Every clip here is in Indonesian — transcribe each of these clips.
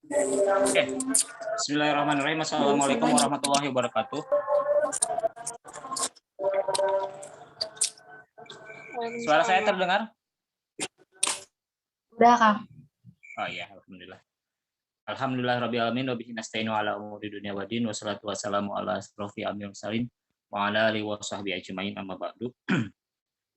Oke, bismillahirrahmanirrahim. Assalamualaikum warahmatullahi wabarakatuh. Suara saya terdengar? Udah, Kang. Oh iya, alhamdulillah. Alhamdulillah rabbil alamin wa bihi nasta'inu ala umuri dunya waddin wassalatu wassalamu ala asrofil anbiya'i mursalin wa ala alihi washabbihi ajmain amma ba'du.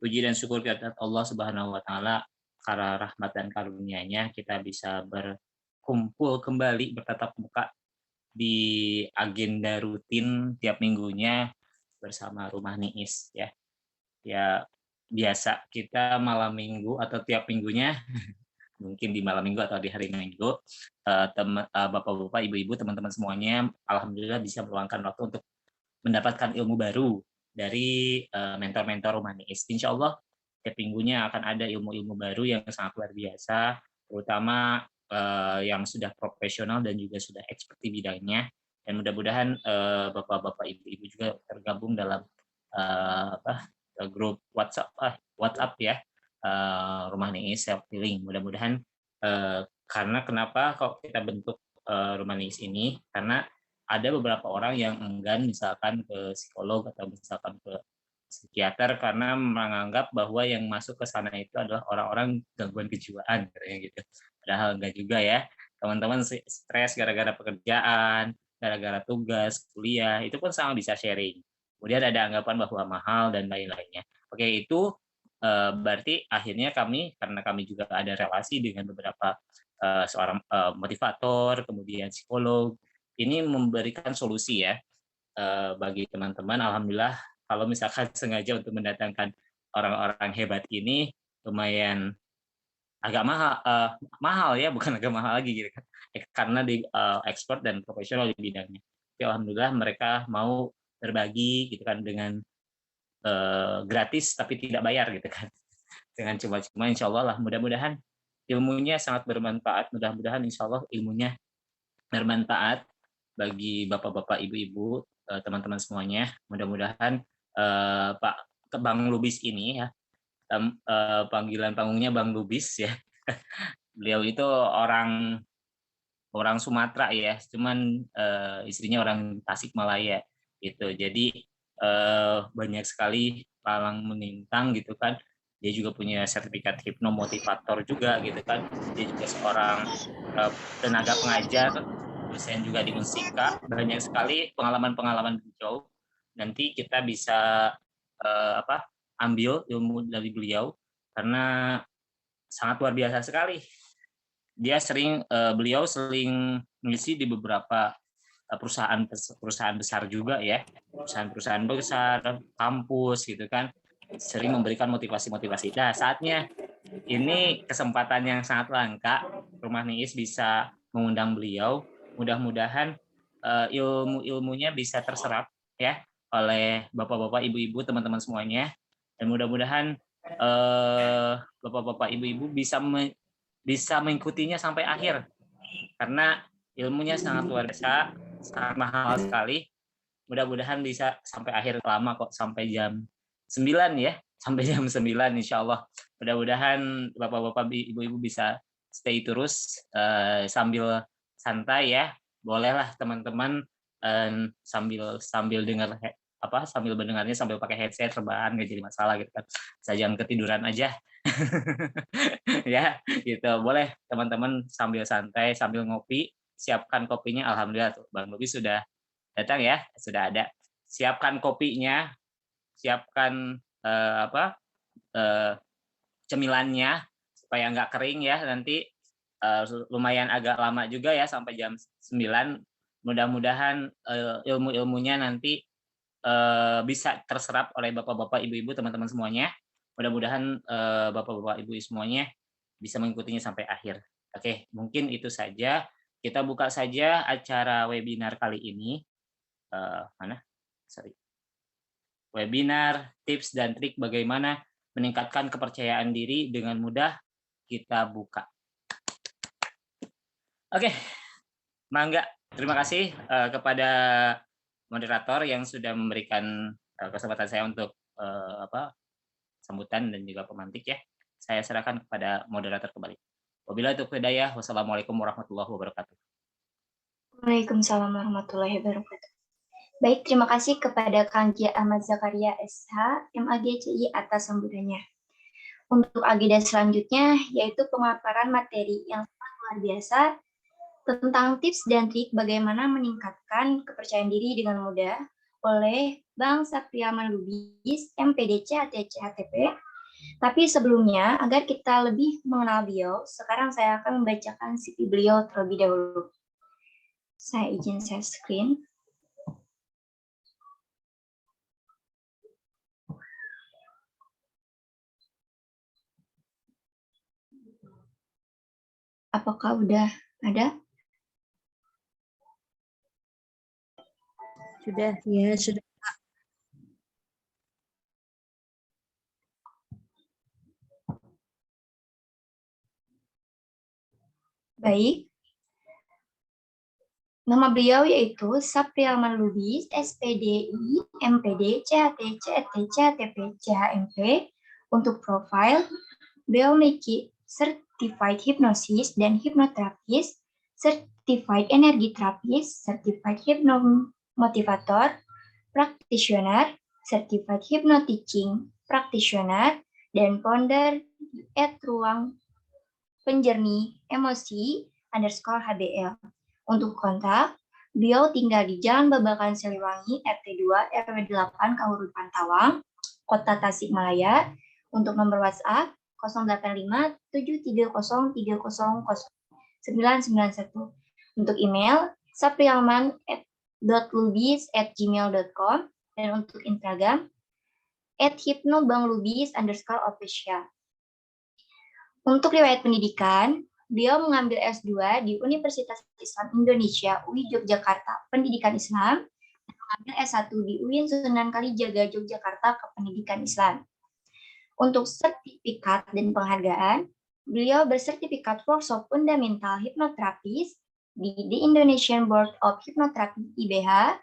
Puji dan syukur kehadirat Allah Subhanahu wa taala, karena rahmat dan karunia-Nya kita bisa berkumpul kembali bertatap muka di agenda rutin tiap minggunya bersama Rumah Niis ya. Ya biasa kita malam minggu atau tiap minggunya mungkin di malam minggu atau di hari minggu bapak-bapak, ibu-ibu, teman-teman semuanya alhamdulillah bisa meluangkan waktu untuk mendapatkan ilmu baru dari mentor-mentor Rumah Niis. Insya Allah tiap minggunya akan ada ilmu-ilmu baru yang sangat luar biasa, terutama yang sudah profesional dan juga sudah expert di bidangnya. Dan mudah-mudahan bapak-bapak, ibu-ibu juga tergabung dalam grup WhatsApp ya, Rumah Niis Self Healing. Mudah-mudahan karena kenapa kok kita bentuk Rumah Niis ini, karena ada beberapa orang yang enggan misalkan ke psikolog atau misalkan ke psikiater karena menganggap bahwa yang masuk ke sana itu adalah orang-orang gangguan kejiwaan katanya gitu. Padahal enggak juga ya. Teman-teman stres gara-gara pekerjaan, gara-gara tugas, kuliah, itu pun sama bisa sharing. Kemudian ada anggapan bahwa mahal dan lain-lainnya. Oke, itu berarti akhirnya kami, karena kami juga ada relasi dengan beberapa seorang motivator, kemudian psikolog, ini memberikan solusi ya bagi teman-teman. Alhamdulillah kalau misalkan sengaja untuk mendatangkan orang-orang hebat ini lumayan agak mahal ya, bukan agak mahal lagi gitu kan, karena di expert dan profesional di bidangnya. Jadi alhamdulillah mereka mau berbagi gitu kan dengan gratis tapi tidak bayar gitu kan, dengan cuma-cuma. Insya Allah lah, mudah-mudahan ilmunya sangat bermanfaat, mudah-mudahan insya Allah ilmunya bermanfaat bagi bapak-bapak, ibu-ibu, teman-teman semuanya. Mudah-mudahan Pak Bang Lubis ini ya, panggilan panggungnya Bang Lubis ya. Beliau itu orang Sumatera ya, cuman istrinya orang Tasikmalaya gitu. Jadi banyak sekali palang melintang gitu kan. Dia juga punya sertifikat hipnomotivator juga gitu kan. Dia juga seorang tenaga pengajar, dosen juga di Unsika. Banyak sekali pengalaman-pengalaman beliau. Nanti kita bisa ambil ilmu dari beliau karena sangat luar biasa sekali. Beliau sering mengisi di beberapa perusahaan besar juga ya, perusahaan besar, kampus gitu kan, sering memberikan motivasi-motivasi. Nah, saatnya ini kesempatan yang sangat langka, Rumah Niis bisa mengundang beliau. Mudah-mudahan ilmu-ilmunya bisa terserap ya oleh bapak-bapak, ibu-ibu, teman-teman semuanya, dan mudah-mudahan bapak-bapak, ibu-ibu bisa mengikutinya sampai akhir karena ilmunya sangat luar biasa, sangat mahal sekali. Mudah-mudahan bisa sampai akhir, lama kok, sampai jam 9 ya, sampai jam 9 insya Allah. Mudah-mudahan bapak-bapak, ibu-ibu bisa stay terus sambil santai ya. Bolehlah teman-teman sambil dengar sambil mendengarnya sambil pakai headset rebahan, nggak jadi masalah gitu kan. Saya jangan ketiduran aja. Ya, gitu. Boleh teman-teman sambil santai, sambil ngopi, siapkan kopinya. Alhamdulillah tuh Bang Lubi sudah datang ya, sudah ada. Siapkan kopinya, siapkan cemilannya supaya nggak kering ya nanti. Lumayan agak lama juga ya sampai jam 9. Mudah-mudahan ilmu-ilmunya nanti bisa terserap oleh bapak-bapak, ibu-ibu, teman-teman semuanya. Mudah-mudahan bapak-bapak, ibu semuanya bisa mengikutinya sampai akhir. Oke, mungkin itu saja. Kita buka saja acara webinar kali ini. Webinar tips dan trik bagaimana meningkatkan kepercayaan diri dengan mudah, kita buka. Oke, mangga. Terima kasih kepada moderator yang sudah memberikan kesempatan saya untuk sambutan dan juga pemantik ya. Saya serahkan kepada moderator kembali. Wabillahi taufiq hidayah. Wassalamualaikum warahmatullahi wabarakatuh. Waalaikumsalam warahmatullahi wabarakatuh. Baik, terima kasih kepada Kang Gia Ahmad Zakaria SH, MAGCI atas sambutannya. Untuk agenda selanjutnya yaitu pemaparan materi yang sangat luar biasa tentang tips dan trik bagaimana meningkatkan kepercayaan diri dengan mudah oleh Bang Sapriaman Lubis, MPDC ATC HTP. Tapi sebelumnya, agar kita lebih mengenal beliau, sekarang saya akan membacakan CV beliau terlebih dahulu. Saya izin share screen. Apakah udah ada? Sudah, ya, sudah. Baik. Nama beliau yaitu Sapriaman Lubis, SPDI, MPD, CHT, CET, CHTP, CHMP. Untuk profil, beliau memiliki Certified Hypnosis dan Hypnotherapist, Certified Energy Therapist, Certified Hypnomotivator, Practitioner, Certified Hypnoteaching Practitioner, dan founder @ruang penjernih emosi _HBL. Untuk kontak, beliau tinggal di Jalan Babakan Siliwangi, RT 2, RW 8, Kabupaten Tawang, Kota Tasikmalaya. Untuk nomor WhatsApp 085 730 300 991. Untuk email saprialman.lubis@gmail.com, dan untuk Instagram @hypnobanglubis_official. Untuk riwayat pendidikan, beliau mengambil S2 di Universitas Islam Indonesia UI Yogyakarta Pendidikan Islam, dan mengambil S1 di UIN Sunan Kalijaga Yogyakarta Kependidikan Islam. Untuk sertifikat dan penghargaan, beliau bersertifikat workshop fundamental hipnoterapis di The Indonesian Board of Hypnotherapy IBH,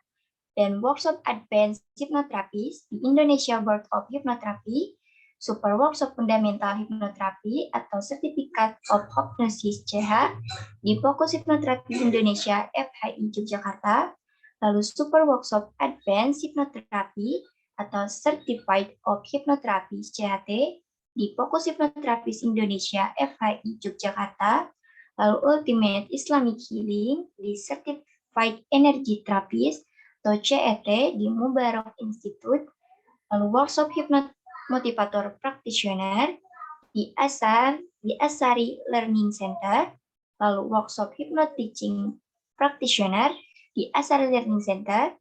dan workshop advanced hypnotherapist di Indonesia Board of Hypnotherapy, super workshop fundamental hipnoterapi atau sertifikat of hypnosis CH di Fokus Hipnoterapi Indonesia FHI Yogyakarta, lalu super workshop advanced hypnotherapy atau certified of hypnotherapy CHT di Fokus Hipnoterapis Indonesia FHI Yogyakarta, lalu ultimate Islamic healing di certified energy therapist atau CET di Mubarak Institute, lalu workshop Motivator Practitioner di Asari Learning Center, lalu workshop Hypnoteaching Practitioner di Asari Learning Center,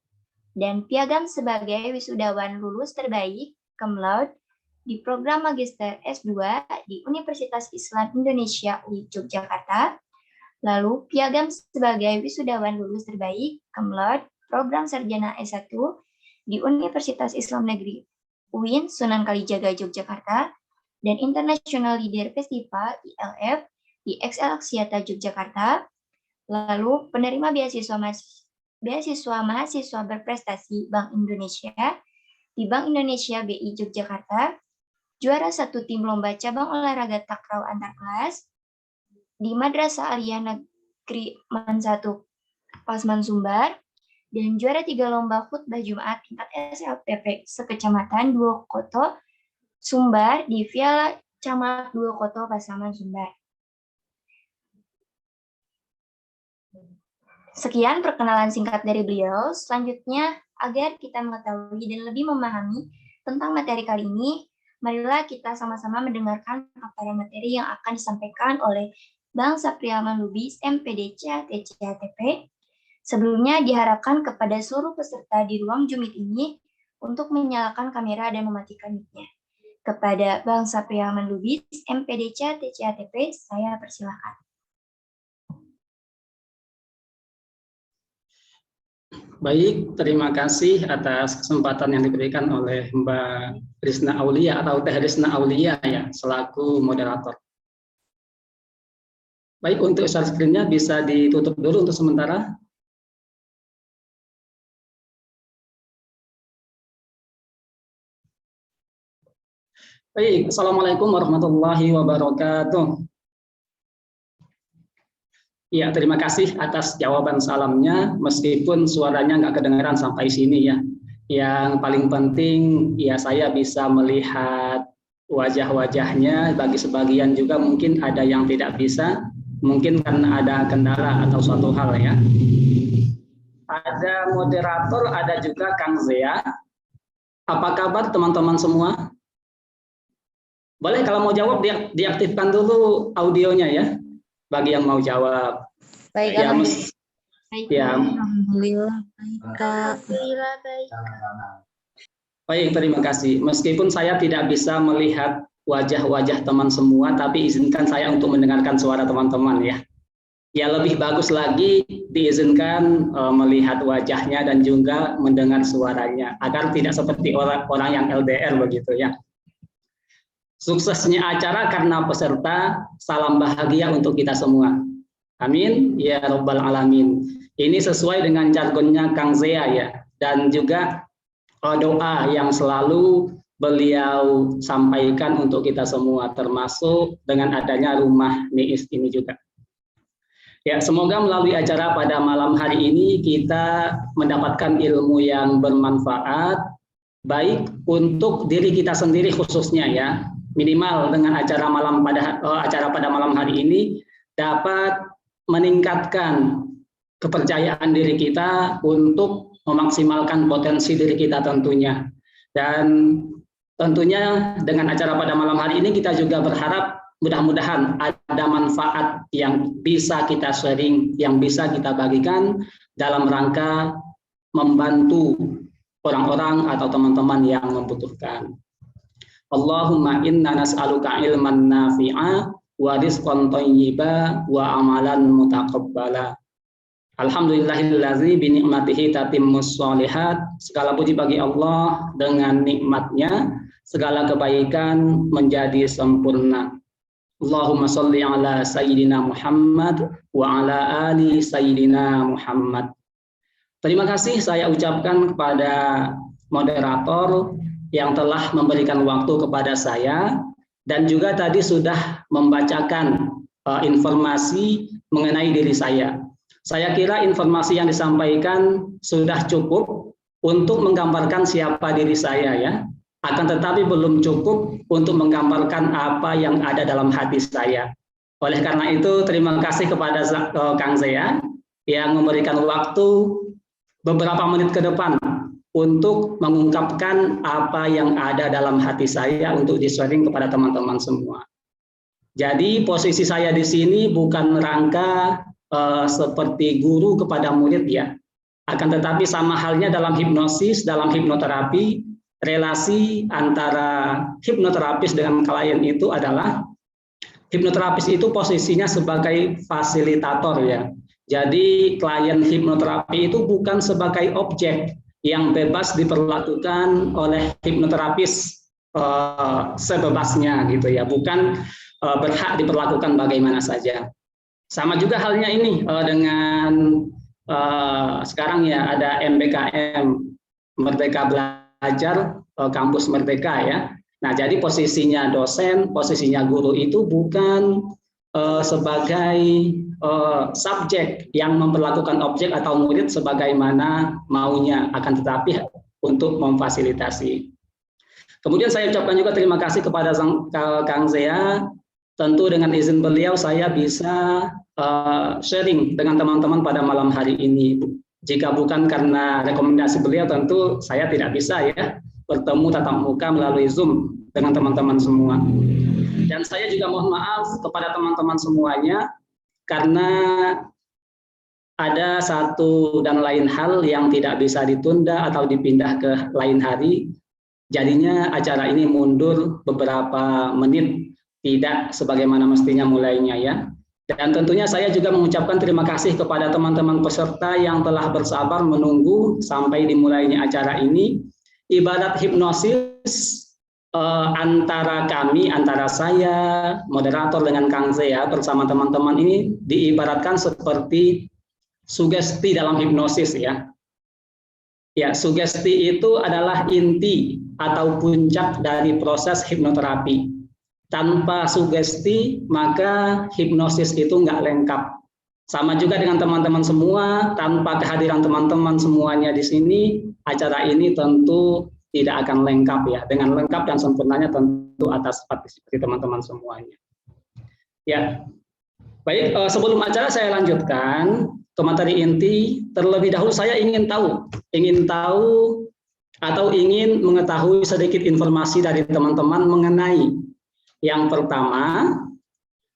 dan piagam sebagai wisudawan lulus terbaik cum laude di program Magister S2 di Universitas Islam Indonesia UI Yogyakarta, lalu piagam sebagai wisudawan lulus terbaik cum laude program Sarjana S1 di Universitas Islam Negeri UIN Sunan Kalijaga Yogyakarta, dan International Leader Festival ILF di XL Axiata Yogyakarta, lalu penerima beasiswa mahasiswa berprestasi Bank Indonesia di Bank Indonesia BI Yogyakarta, juara 1 tim lomba cabang olahraga takraw antar kelas di Madrasah Aliyah Negeri Man 1 Pasman Sumbar, dan juara 3 lomba khutbah Jumat tingkat SLTP sekecamatan Duokoto Sumbar di Viala Camat Duokoto Pasaman Sumbar. Sekian perkenalan singkat dari beliau. Selanjutnya, agar kita mengetahui dan lebih memahami tentang materi kali ini, marilah kita sama-sama mendengarkan paparan materi yang akan disampaikan oleh Bang Sapriaman Lubis, MPD CHT CHTP. Sebelumnya diharapkan kepada seluruh peserta di ruang Zoom ini untuk menyalakan kamera dan mematikan mic-nya. Kepada Bang Sapriaman Lubis, MPD CHT CHTP, saya persilakan. Baik, terima kasih atas kesempatan yang diberikan oleh Mbak Rizna Aulia atau Teh Rizna Aulia ya, selaku moderator. Baik, untuk share screen-nya bisa ditutup dulu untuk sementara. Baik, Assalamualaikum warahmatullahi wabarakatuh. Ya, terima kasih atas jawaban salamnya, meskipun suaranya nggak kedengaran sampai sini ya. Yang paling penting ya saya bisa melihat wajah-wajahnya, bagi sebagian juga mungkin ada yang tidak bisa, mungkin karena ada kendala atau suatu hal ya. Ada moderator, ada juga Kang Zea. Apa kabar teman-teman semua? Boleh kalau mau jawab diaktifkan dulu audionya ya, bagi yang mau jawab. Baik, Ya, ya. Alhamdulillah baik, Kak. Alhamdulillah baik. Baik, terima kasih. Meskipun saya tidak bisa melihat wajah-wajah teman semua, tapi izinkan saya untuk mendengarkan suara teman-teman ya. Ya, lebih bagus lagi diizinkan melihat wajahnya dan juga mendengar suaranya, agar tidak seperti orang-orang yang LDR begitu ya. Suksesnya acara karena peserta, salam bahagia untuk kita semua. Amin ya Rabbal Alamin. Ini sesuai dengan jargonnya Kang Zea ya, dan juga doa yang selalu beliau sampaikan untuk kita semua, termasuk dengan adanya rumah NIIS ini juga. Ya, semoga melalui acara pada malam hari ini kita mendapatkan ilmu yang bermanfaat, baik untuk diri kita sendiri khususnya ya, minimal dengan acara pada malam hari ini dapat meningkatkan kepercayaan diri kita untuk memaksimalkan potensi diri kita tentunya. Dan tentunya dengan acara pada malam hari ini kita juga berharap mudah-mudahan ada manfaat yang bisa kita sharing, yang bisa kita bagikan dalam rangka membantu orang-orang atau teman-teman yang membutuhkan. Allahumma inna nas'aluka ilman nafi'a wa rizqan thayyiba wa amalan mutaqabbala. Alhamdulillahillazi bi ni'matihi tatimmus sholihat. Segala puji bagi Allah, dengan nikmatnya segala kebaikan menjadi sempurna. Allahumma sholli ala sayyidina Muhammad wa ala ali sayyidina Muhammad. Terima kasih saya ucapkan kepada moderator yang telah memberikan waktu kepada saya dan juga tadi sudah membacakan informasi mengenai diri saya. Saya kira informasi yang disampaikan sudah cukup untuk menggambarkan siapa diri saya ya. Akan tetapi belum cukup untuk menggambarkan apa yang ada dalam hati saya. Oleh karena itu terima kasih kepada Kang Zea yang memberikan waktu beberapa menit ke depan untuk mengungkapkan apa yang ada dalam hati saya untuk di-sharing kepada teman-teman semua. Jadi posisi saya di sini bukan rangka seperti guru kepada murid ya. Akan tetapi sama halnya dalam hipnosis, dalam hipnoterapi, relasi antara hipnoterapis dengan klien itu adalah hipnoterapis itu posisinya sebagai fasilitator ya. Jadi klien hipnoterapi itu bukan sebagai objek yang bebas diperlakukan oleh hipnoterapis sebebasnya gitu ya, bukan berhak diperlakukan bagaimana saja. Sama juga halnya ini dengan sekarang ya ada MBKM Merdeka Belajar Kampus Merdeka ya. Nah, jadi posisinya dosen, posisinya guru itu bukan sebagai subjek yang memperlakukan objek atau murid sebagaimana maunya, akan tetapi untuk memfasilitasi. Kemudian saya ucapkan juga terima kasih kepada Kang Zea. Tentu dengan izin beliau saya bisa sharing dengan teman-teman pada malam hari ini. Jika bukan karena rekomendasi beliau, tentu saya tidak bisa ya bertemu tatap muka melalui Zoom dengan teman-teman semua. Dan saya juga mohon maaf kepada teman-teman semuanya karena ada satu dan lain hal yang tidak bisa ditunda atau dipindah ke lain hari. Jadinya acara ini mundur beberapa menit, tidak sebagaimana mestinya mulainya ya. Dan tentunya saya juga mengucapkan terima kasih kepada teman-teman peserta yang telah bersabar menunggu sampai dimulainya acara ini. Ibarat hipnosis antara kami, antara saya, moderator dengan Kang Zea bersama teman-teman ini diibaratkan seperti sugesti dalam hipnosis ya. Ya, sugesti itu adalah inti atau puncak dari proses hipnoterapi. Tanpa sugesti maka hipnosis itu nggak lengkap. Sama juga dengan teman-teman semua, tanpa kehadiran teman-teman semuanya di sini, acara ini tentu tidak akan lengkap ya. Dengan lengkap dan sempurnanya tentu atas partisipasi teman-teman semuanya. Ya, baik. Sebelum acara saya lanjutkan ke materi inti. Terlebih dahulu saya ingin tahu atau ingin mengetahui sedikit informasi dari teman-teman mengenai yang pertama,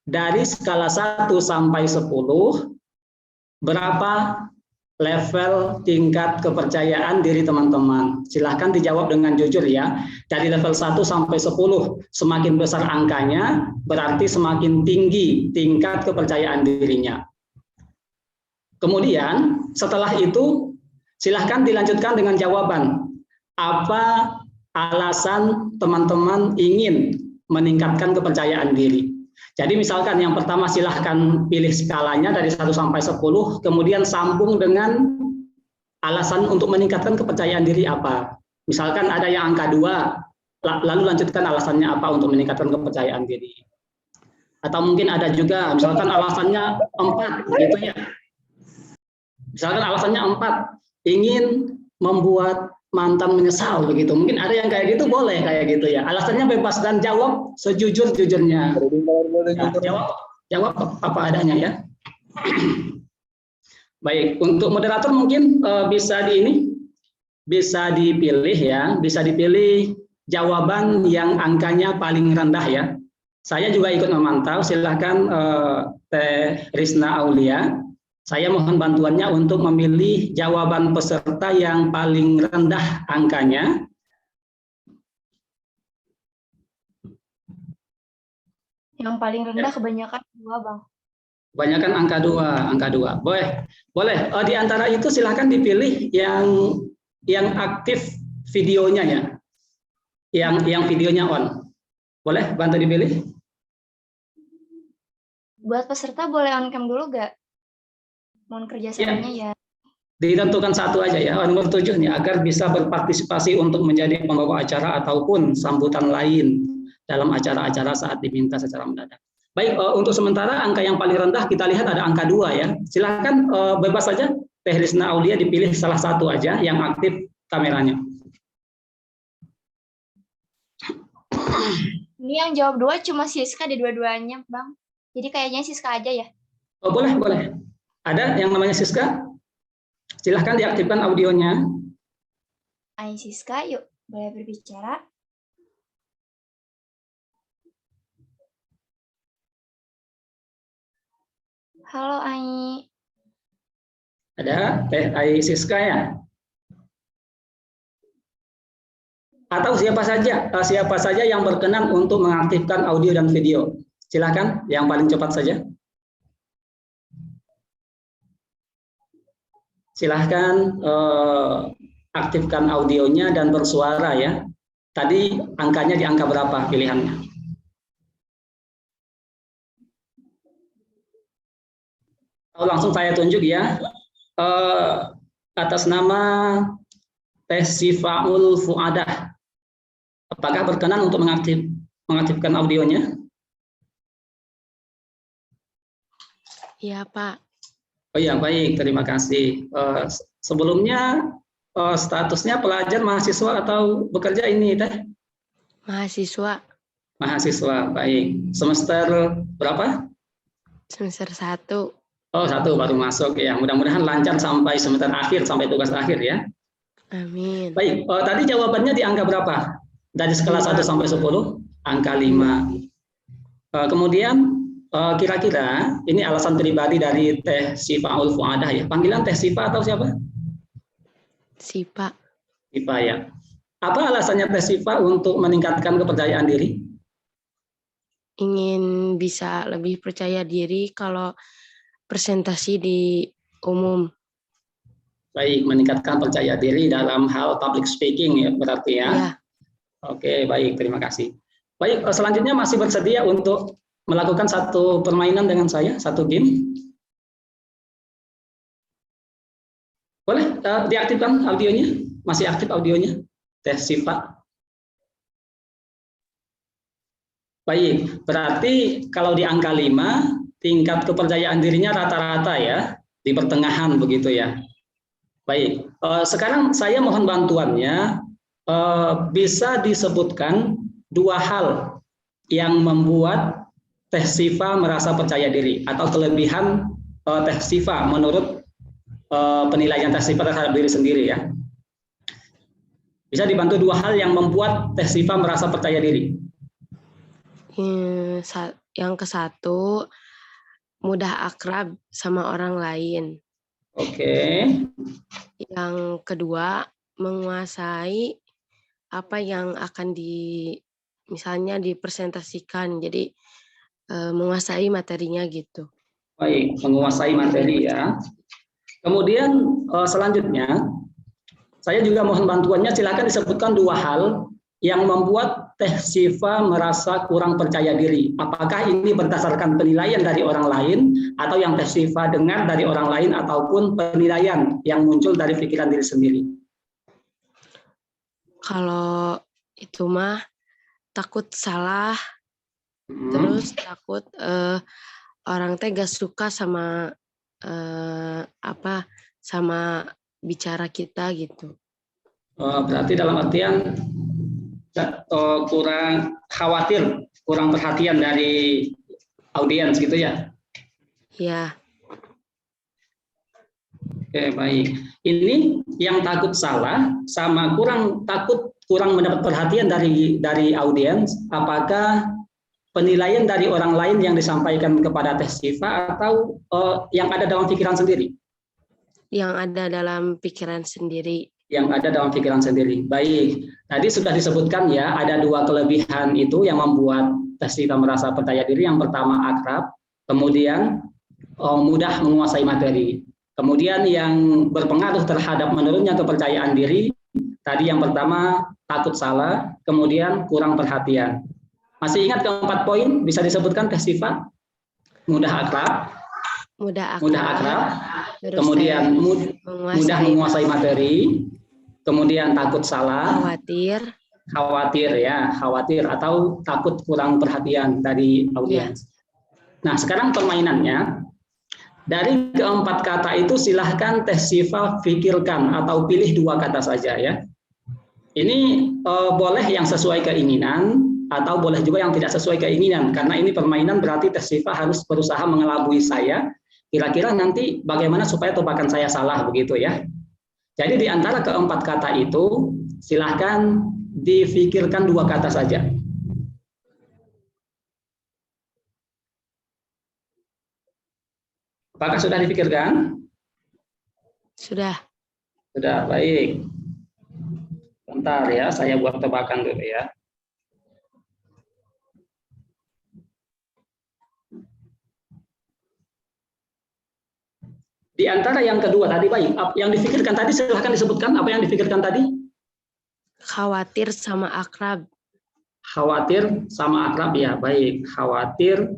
dari skala 1 sampai 10, berapa level tingkat kepercayaan diri teman-teman? Silahkan dijawab dengan jujur ya. Dari level 1 sampai 10, semakin besar angkanya, berarti semakin tinggi tingkat kepercayaan dirinya. Kemudian setelah itu, silahkan dilanjutkan dengan jawaban. Apa alasan teman-teman ingin meningkatkan kepercayaan diri? Jadi misalkan yang pertama silahkan pilih skalanya dari 1 sampai 10, kemudian sambung dengan alasan untuk meningkatkan kepercayaan diri apa. Misalkan ada yang angka 2, lalu lanjutkan alasannya apa untuk meningkatkan kepercayaan diri. Atau mungkin ada juga misalkan alasannya 4 gitu ya. Misalkan alasannya 4, ingin membuat mantan menyesal begitu. Mungkin ada yang kayak gitu, boleh kayak gitu ya. Alasannya bebas dan jawab sejujur-jujurnya. Ya, jawab apa adanya ya. Baik, untuk moderator mungkin bisa dipilih ya, bisa dipilih jawaban yang angkanya paling rendah ya. Saya juga ikut memantau. Silahkan Teh Rizna Aulia. Saya mohon bantuannya untuk memilih jawaban peserta yang paling rendah angkanya. Yang paling rendah kebanyakan 2, Bang. Kebanyakan angka 2. Boleh. Di antara itu silahkan dipilih yang aktif videonya ya. Yang videonya on. Boleh bantu dipilih? Buat peserta boleh on cam dulu gak? Mohon kerjasamanya ya. Ditentukan satu aja ya, nomor 7 nih, agar bisa berpartisipasi untuk menjadi pembawa acara ataupun sambutan lain dalam acara-acara saat diminta secara mendadak. Baik, untuk sementara angka yang paling rendah kita lihat ada angka 2 ya. Silahkan bebas saja Teh Rizna Aulia dipilih salah satu aja yang aktif kameranya. Ini yang jawab 2 cuma Siska di dua-duanya, Bang. Jadi kayaknya Siska aja ya. Oh, boleh. Ada yang namanya Siska? Silahkan diaktifkan audionya. Hai Siska, yuk boleh berbicara. Halo Ai. Ada Teh Ai Siska ya? Atau siapa saja yang berkenan untuk mengaktifkan audio dan video. Silahkan, yang paling cepat saja. Silahkan aktifkan audionya dan bersuara ya. Tadi angkanya di angka berapa pilihannya? Langsung saya tunjuk ya. Atas nama Teh Sifaul Fuadah. Apakah berkenan untuk mengaktifkan audionya? Iya, Pak. Oh ya, baik, terima kasih. Sebelumnya statusnya pelajar, mahasiswa atau bekerja ini, Teh? Mahasiswa. Mahasiswa, baik. Semester berapa? Semester 1. Oh, 1 baru masuk ya. Mudah-mudahan lancar sampai semester akhir, sampai tugas akhir ya. Amin. Baik, tadi jawabannya di angka berapa? Dari skala 1 sampai 10, angka 5. Kemudian kira-kira ini alasan pribadi dari Teh Sifaul Fuadah ya. Panggilan Teh Sifa atau siapa? Sipa. Sifa ya. Apa alasannya Teh Sifa untuk meningkatkan kepercayaan diri? Ingin bisa lebih percaya diri kalau presentasi di umum. Baik, meningkatkan percaya diri dalam hal public speaking ya berarti ya. Iya. Oke, baik, terima kasih. Baik, selanjutnya masih bersedia untuk melakukan satu permainan dengan saya, satu game? Boleh diaktifkan audionya? Masih aktif audionya? Teh Sifa. Baik, berarti kalau di angka 5, tingkat kepercayaan dirinya rata-rata ya, di pertengahan begitu ya. Baik, sekarang saya mohon bantuannya, bisa disebutkan dua hal yang membuat Teh Sifa merasa percaya diri atau kelebihan Teh Sifa menurut penilaian Teh Sifa terhadap diri sendiri ya. Bisa dibantu dua hal yang membuat Teh Sifa merasa percaya diri. Yang ke satu, mudah akrab sama orang lain. Oke. Yang kedua, menguasai apa yang akan misalnya dipresentasikan. Jadi menguasai materinya gitu. Baik, menguasai materi ya. Kemudian selanjutnya, saya juga mohon bantuannya, silakan disebutkan dua hal yang membuat Teh Sifa merasa kurang percaya diri. Apakah ini berdasarkan penilaian dari orang lain, atau yang Teh Sifa dengar dari orang lain, ataupun penilaian yang muncul dari pikiran diri sendiri? Kalau itu mah takut salah, terus takut orang teh gak suka sama sama bicara kita gitu. Berarti dalam artian kurang khawatir, kurang perhatian dari audiens gitu ya? Ya. Oke, baik. Ini yang takut salah sama kurang mendapat perhatian dari audiens, apakah penilaian dari orang lain yang disampaikan kepada Teh Sifa atau yang ada dalam pikiran sendiri? Yang ada dalam pikiran sendiri. Yang ada dalam pikiran sendiri. Baik. Tadi sudah disebutkan ya, ada dua kelebihan itu yang membuat Teh Sifa merasa percaya diri. Yang pertama akrab, kemudian mudah menguasai materi. Kemudian yang berpengaruh terhadap menurunnya kepercayaan diri, tadi yang pertama takut salah, kemudian kurang perhatian. Masih ingat keempat poin? Bisa disebutkan Teh Sifa? Mudah akrab. Kemudian mudah menguasai materi, kemudian takut salah, khawatir atau takut kurang perhatian dari audiens. Nah, sekarang permainannya, dari keempat kata itu silahkan Teh Sifa pikirkan atau pilih dua kata saja ya. Ini boleh yang sesuai keinginan atau boleh juga yang tidak sesuai keinginan, karena ini permainan berarti Teh Sifa harus berusaha mengelabui saya. Kira-kira nanti bagaimana supaya tebakan saya salah begitu ya. Jadi di antara keempat kata itu silahkan difikirkan dua kata saja. Apakah sudah dipikirkan? Sudah. Sudah, baik. Bentar ya, saya buat tebakan dulu ya. Di antara yang kedua tadi, baik, yang difikirkan tadi silahkan disebutkan apa yang difikirkan tadi? Khawatir sama akrab. Khawatir sama akrab ya, baik. Khawatir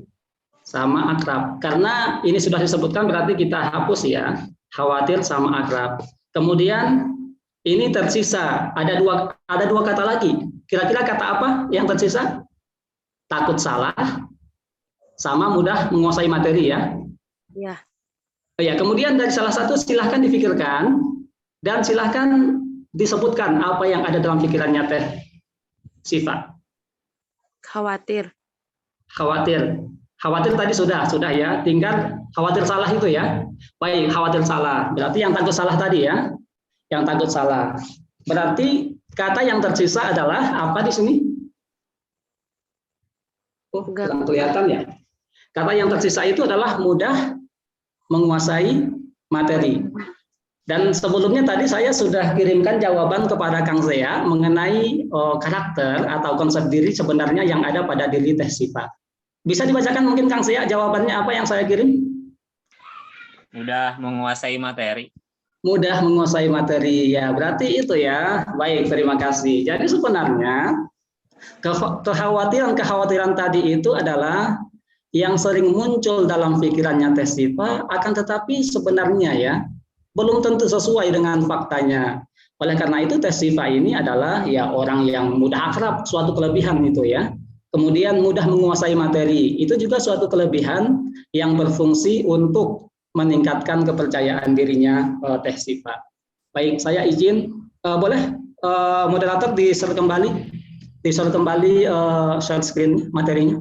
sama akrab. Karena ini sudah disebutkan berarti kita hapus ya. Khawatir sama akrab. Kemudian ini tersisa ada dua kata lagi. Kira-kira kata apa yang tersisa? Takut salah sama mudah menguasai materi ya. Ya. Ya, kemudian dari salah satu silahkan difikirkan dan silahkan disebutkan apa yang ada dalam pikirannya Teh Sifa. Khawatir. Khawatir tadi sudah ya, tinggal khawatir salah itu ya. Baik, khawatir salah. Berarti yang takut salah tadi ya. Yang takut salah. Berarti kata yang tersisa adalah apa di sini? Oh, kurang kelihatan ya. Kata yang tersisa itu adalah mudah menguasai materi. Dan sebelumnya tadi saya sudah kirimkan jawaban kepada Kang Zea mengenai karakter atau konsep diri sebenarnya yang ada pada diri Teh Sifa. Bisa dibacakan mungkin Kang Zea jawabannya apa yang saya kirim? Mudah menguasai materi. Mudah menguasai materi, ya berarti itu ya. Baik, terima kasih. Jadi sebenarnya kekhawatiran tadi itu adalah yang sering muncul dalam pikirannya Teh Sifa, akan tetapi sebenarnya ya belum tentu sesuai dengan faktanya. Oleh karena itu Teh Sifa ini adalah ya orang yang mudah akrab, suatu kelebihan itu ya. kemudian mudah menguasai materi. Itu juga suatu kelebihan yang berfungsi untuk meningkatkan kepercayaan dirinya Teh Siva. Baik, saya izin, boleh moderator di-share kembali, share screen materinya.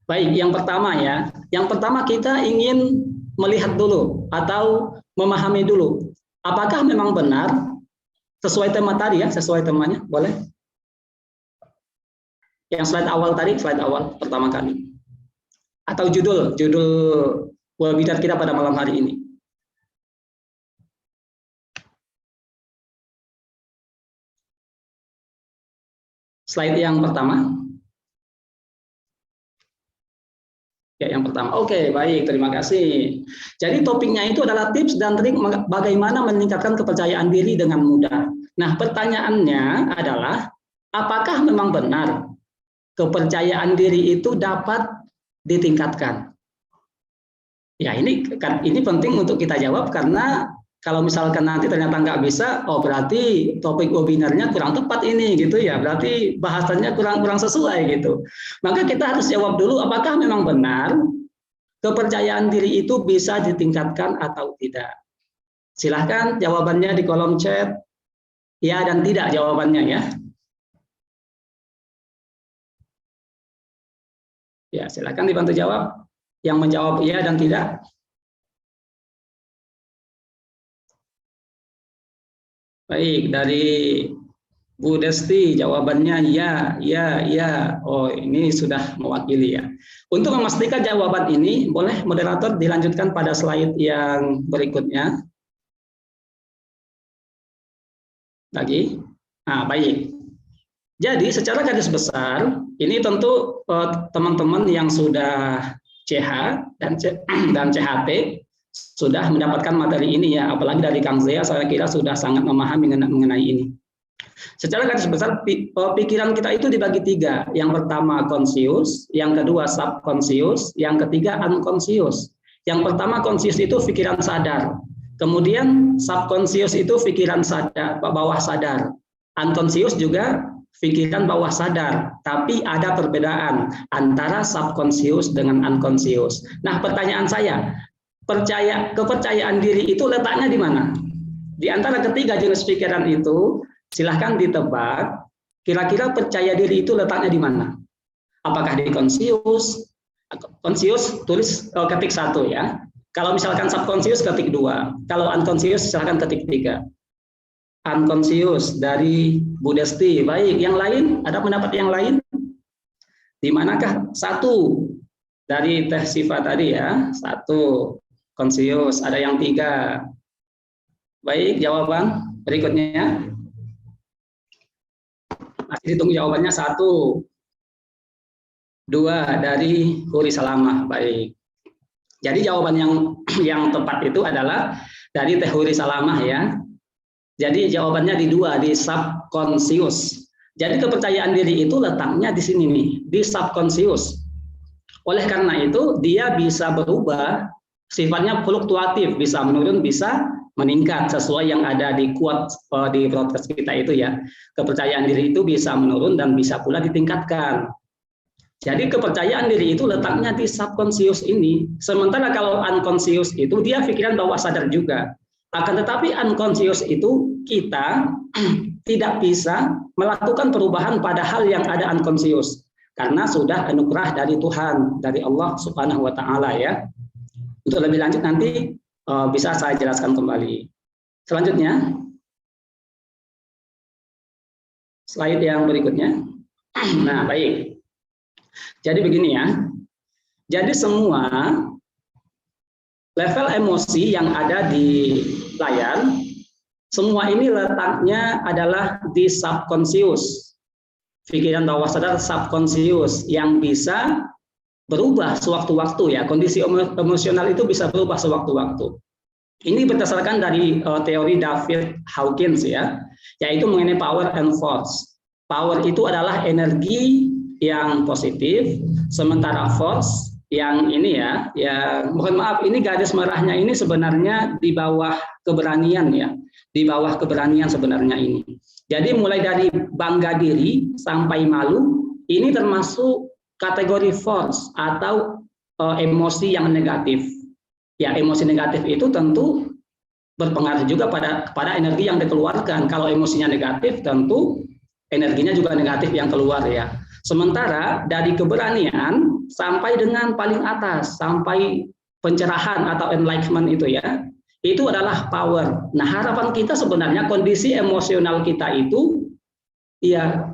Baik, yang pertama ya. Yang pertama kita ingin melihat dulu atau memahami dulu apakah memang benar sesuai tema tadi ya, sesuai temanya, boleh? Yang slide awal tadi, slide awal pertama kali. Atau judul webinar kita pada malam hari ini. Slide yang pertama. Ya, yang pertama. Oke, baik, terima kasih. Jadi topiknya itu adalah tips dan trik bagaimana meningkatkan kepercayaan diri dengan mudah. Nah, pertanyaannya adalah apakah memang benar kepercayaan diri itu dapat ditingkatkan? Ya, ini penting untuk kita jawab karena kalau misalkan nanti ternyata nggak bisa, oh berarti topik webinarnya kurang tepat ini gitu ya, berarti bahasannya kurang sesuai gitu. Maka kita harus jawab dulu apakah memang benar kepercayaan diri itu bisa ditingkatkan atau tidak. Silahkan jawabannya di kolom chat, ya dan tidak jawabannya ya. Ya, silahkan dibantu jawab. Yang menjawab iya dan tidak. Baik, dari Bu Desti jawabannya ya. Oh, ini sudah mewakili ya. Untuk memastikan jawaban ini, boleh moderator dilanjutkan pada slide yang berikutnya. Lagi. Nah, baik. Jadi secara garis besar, ini tentu teman-teman yang sudah CH dan CHT sudah mendapatkan materi ini ya, apalagi dari Kang Zea saya kira sudah sangat memahami mengenai ini. Secara garis besar pikiran kita itu dibagi tiga. Yang pertama conscious, yang kedua subconscious, yang ketiga unconscious. Yang pertama conscious itu pikiran sadar. Kemudian subconscious itu pikiran sadar, bawah sadar. Unconscious juga pikiran bawah sadar, tapi ada perbedaan antara subconscious dengan unconscious. Nah, pertanyaan saya, kepercayaan diri itu letaknya di mana? Di antara ketiga jenis pikiran itu, silahkan ditebak, kira-kira percaya diri itu letaknya di mana? Apakah di conscious? Conscious tulis ketik 1 ya. Kalau misalkan subconscious ketik 2. Kalau unconscious silahkan ketik 3. Unconscious dari Bu Desti. Baik, yang lain ada pendapat yang lain? Di manakah? 1 dari Teh Siva tadi ya. 1 conscious. Ada yang 3. Baik, jawaban berikutnya. Masih ditunggu jawabannya. 1, 2 dari Huri Salamah. Baik. Jadi jawaban yang tepat itu adalah dari Teh Huri Salamah ya. Jadi jawabannya di 2, di subconscious. Jadi kepercayaan diri itu letaknya di sini nih, di subconscious. Oleh karena itu dia bisa berubah, sifatnya fluktuatif, bisa menurun, bisa meningkat sesuai yang ada di quote di broadcast kita itu ya. Kepercayaan diri itu bisa menurun dan bisa pula ditingkatkan. Jadi kepercayaan diri itu letaknya di subconscious ini. Sementara kalau unconscious itu dia pikiran bawah sadar juga. Akan tetapi unconscious itu kita tidak bisa melakukan perubahan pada hal yang ada unconscious. Karena sudah anugerah dari Tuhan, dari Allah Subhanahu wa Ta'ala ya. Untuk lebih lanjut nanti bisa saya jelaskan kembali. Selanjutnya, slide yang berikutnya. Nah, baik. Jadi begini ya. Jadi semua level emosi yang ada di layar, semua ini letaknya adalah di subconscious. Pikiran bawah sadar subconscious yang bisa berubah sewaktu-waktu ya. Kondisi emosional itu bisa berubah sewaktu-waktu. Ini berdasarkan dari teori David Hawkins ya, yaitu mengenai power and force. Power itu adalah energi yang positif, sementara force yang ini ya mohon maaf ini garis merahnya ini sebenarnya di bawah keberanian ya. di bawah keberanian sebenarnya ini. Jadi mulai dari bangga diri sampai malu, ini termasuk kategori force atau emosi yang negatif. Ya, emosi negatif itu tentu berpengaruh juga kepada energi yang dikeluarkan. Kalau emosinya negatif, tentu energinya juga negatif yang keluar ya. Sementara dari keberanian sampai dengan paling atas, sampai pencerahan atau enlightenment itu ya, itu adalah power. Nah, harapan kita sebenarnya kondisi emosional kita itu, ya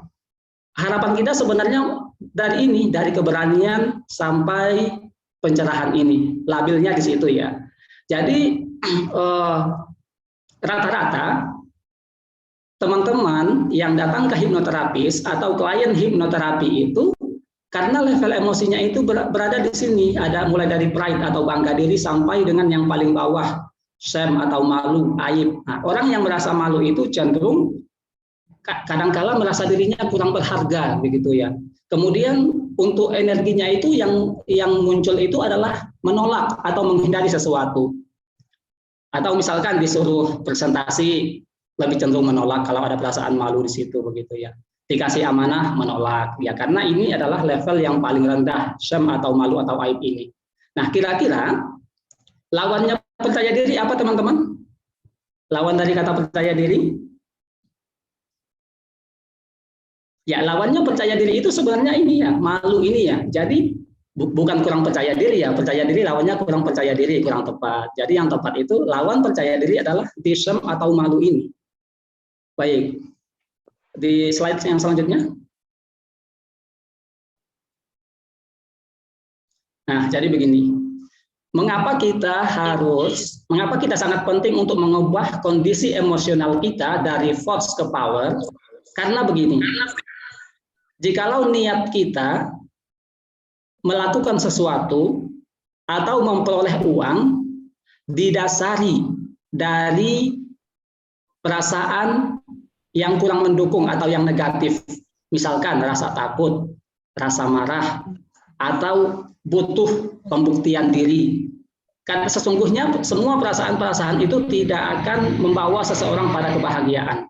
harapan kita sebenarnya dari ini, dari keberanian sampai pencerahan ini, labelnya di situ ya. Jadi rata-rata teman-teman yang datang ke hipnoterapis atau klien hipnoterapi itu karena level emosinya itu berada di sini, ada mulai dari pride atau bangga diri sampai dengan yang paling bawah, shame atau malu, aib. Nah, orang yang merasa malu itu cenderung kadangkala merasa dirinya kurang berharga begitu ya. Kemudian untuk energinya itu yang muncul itu adalah menolak atau menghindari sesuatu. Atau misalkan disuruh presentasi lebih cenderung menolak kalau ada perasaan malu di situ begitu ya. Dikasih amanah menolak ya, karena ini adalah level yang paling rendah, shame atau malu atau aib ini. Nah, kira-kira lawannya percaya diri apa teman-teman? Lawan dari kata percaya diri? Ya, lawannya percaya diri itu sebenarnya ini ya, malu ini ya. Jadi bukan kurang percaya diri ya, percaya diri lawannya kurang percaya diri, kurang tepat. Jadi yang tepat itu lawan percaya diri adalah shame atau malu ini. Baik. Di slide yang selanjutnya. Nah, jadi begini. Mengapa kita sangat penting untuk mengubah kondisi emosional kita dari force ke power? Karena begini. Jikalau niat kita melakukan sesuatu atau memperoleh uang didasari dari perasaan yang kurang mendukung atau yang negatif, misalkan rasa takut, rasa marah, atau butuh pembuktian diri. Karena sesungguhnya semua perasaan-perasaan itu tidak akan membawa seseorang pada kebahagiaan.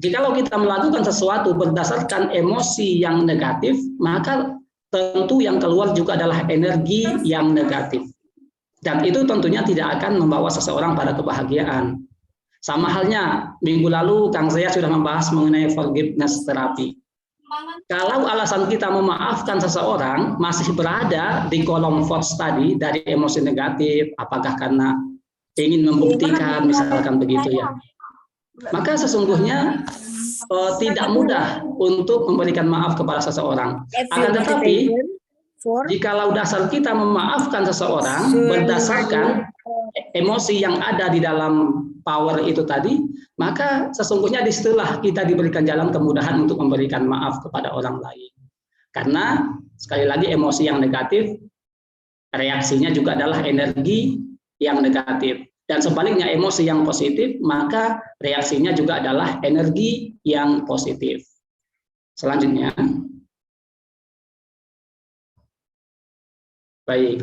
Jikalau kita melakukan sesuatu berdasarkan emosi yang negatif, maka tentu yang keluar juga adalah energi yang negatif. Dan itu tentunya tidak akan membawa seseorang pada kebahagiaan. Sama halnya, minggu lalu Kang Zaya sudah membahas mengenai forgiveness terapi. Kalau alasan kita memaafkan seseorang masih berada di kolom force tadi, dari emosi negatif, apakah karena ingin membuktikan, misalkan begitu ya, maka sesungguhnya tidak mudah untuk memberikan maaf kepada seseorang. Akan tetapi, jikalau dasar kita memaafkan seseorang berdasarkan emosi yang ada di dalam power itu tadi, maka sesungguhnya disitulah kita diberikan jalan kemudahan untuk memberikan maaf kepada orang lain. Karena sekali lagi emosi yang negatif, reaksinya juga adalah energi yang negatif. Dan sebaliknya emosi yang positif, maka reaksinya juga adalah energi yang positif. Selanjutnya. Baik.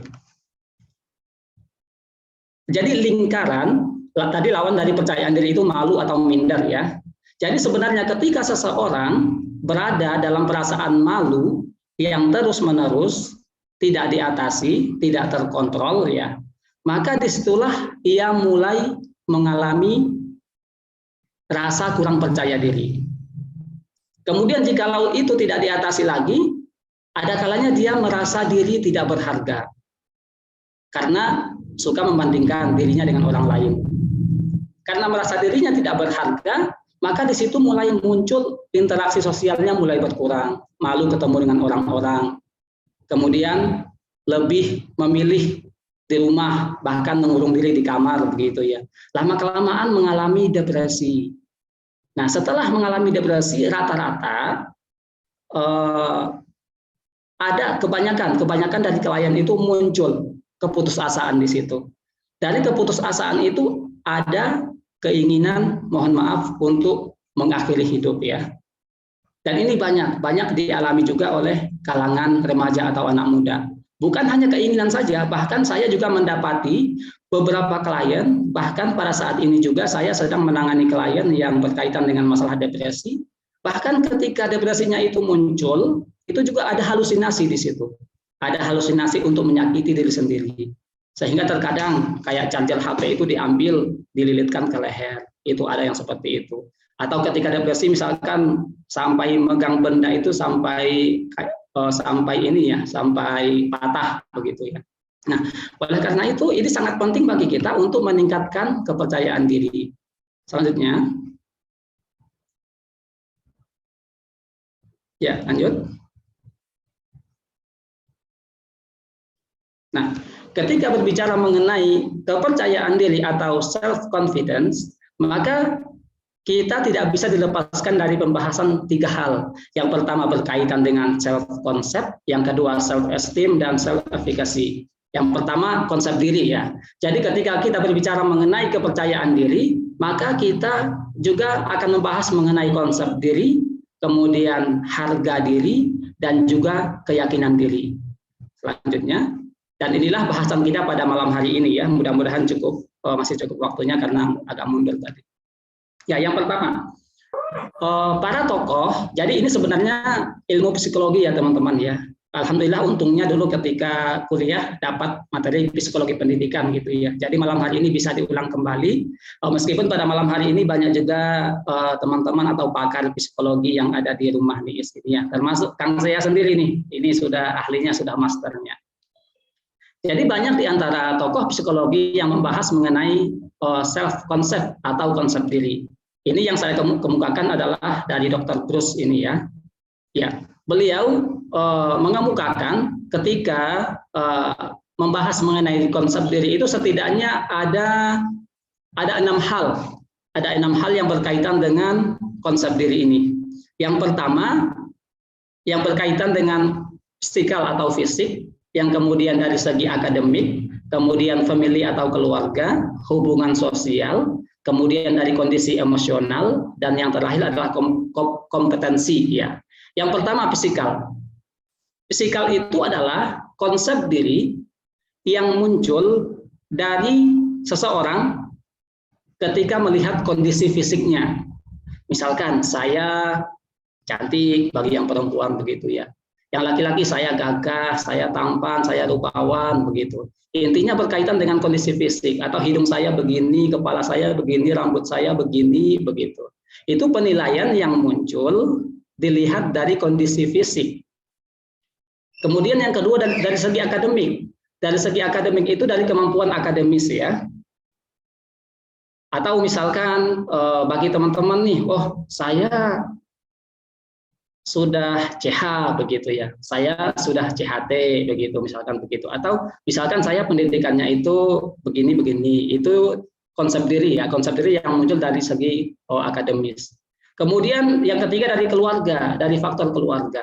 Jadi lingkaran, tadi lawan dari percayaan diri itu malu atau minder ya. Jadi sebenarnya ketika seseorang berada dalam perasaan malu yang terus-menerus, tidak diatasi, tidak terkontrol ya, maka disitulah ia mulai mengalami rasa kurang percaya diri. Kemudian jikalau itu tidak diatasi lagi, ada kalanya dia merasa diri tidak berharga. Karena suka membandingkan dirinya dengan orang lain. Karena merasa dirinya tidak berharga, maka di situ mulai muncul interaksi sosialnya mulai berkurang, malu ketemu dengan orang-orang. Kemudian lebih memilih di rumah, bahkan mengurung diri di kamar begitu ya. Lama-kelamaan mengalami depresi. Nah, setelah mengalami depresi rata-rata ada kebanyakan dari klien itu muncul keputusasaan di situ. Dari keputusasaan itu ada keinginan, mohon maaf, untuk mengakhiri hidup ya. Dan ini banyak dialami juga oleh kalangan remaja atau anak muda. Bukan hanya keinginan saja, bahkan saya juga mendapati beberapa klien, bahkan pada saat ini juga saya sedang menangani klien yang berkaitan dengan masalah depresi. Bahkan ketika depresinya itu muncul, itu juga ada halusinasi di situ. Ada halusinasi untuk menyakiti diri sendiri. Sehingga terkadang kayak charger HP itu diambil, dililitkan ke leher. Itu ada yang seperti itu. Atau ketika depresi misalkan sampai megang benda itu sampai ini ya, sampai patah begitu ya. Nah, oleh karena itu ini sangat penting bagi kita untuk meningkatkan kepercayaan diri. Selanjutnya, ya lanjut. Nah, ketika berbicara mengenai kepercayaan diri atau self confidence, maka kita tidak bisa dilepaskan dari pembahasan 3 hal. Yang pertama berkaitan dengan self concept, yang kedua self esteem dan self efficacy. Yang pertama konsep diri ya. Jadi ketika kita berbicara mengenai kepercayaan diri, maka kita juga akan membahas mengenai konsep diri, kemudian harga diri, dan juga keyakinan diri. Selanjutnya, dan inilah bahasan kita pada malam hari ini ya. Mudah-mudahan masih cukup waktunya karena agak mundur tadi. Ya, yang pertama, para tokoh. Jadi ini sebenarnya ilmu psikologi ya teman-teman ya. Alhamdulillah untungnya dulu ketika kuliah dapat materi psikologi pendidikan gitu ya. Jadi malam hari ini bisa diulang kembali. Meskipun pada malam hari ini banyak juga teman-teman atau pakar psikologi yang ada di rumah nih ini ya. Termasuk Kang saya sendiri nih. Ini sudah ahlinya, sudah masternya. Jadi banyak di antara tokoh psikologi yang membahas mengenai self concept atau konsep diri. Ini yang saya kemukakan adalah dari Dr. Bruce ini ya. Ya, beliau mengemukakan ketika membahas mengenai konsep diri itu setidaknya ada 6 hal. Ada 6 hal yang berkaitan dengan konsep diri ini. Yang pertama yang berkaitan dengan psikal atau fisik, yang kemudian dari segi akademik, kemudian family atau keluarga, hubungan sosial, kemudian dari kondisi emosional, dan yang terakhir adalah kompetensi ya. Yang pertama fisikal. Fisikal itu adalah konsep diri yang muncul dari seseorang ketika melihat kondisi fisiknya. Misalkan saya cantik bagi yang perempuan begitu ya. Yang laki-laki saya gagah, saya tampan, saya rupawan begitu. Intinya berkaitan dengan kondisi fisik atau hidung saya begini, kepala saya begini, rambut saya begini begitu. Itu penilaian yang muncul dilihat dari kondisi fisik. Kemudian yang kedua dari segi akademik. Dari segi akademik itu dari kemampuan akademis ya. Atau misalkan bagi teman-teman nih, oh saya sudah CH begitu ya. Saya sudah CHT begitu misalkan begitu. Atau misalkan saya pendidikannya itu begini-begini. Itu konsep diri ya, konsep diri yang muncul dari segi akademis. Kemudian yang ketiga dari keluarga, dari faktor keluarga.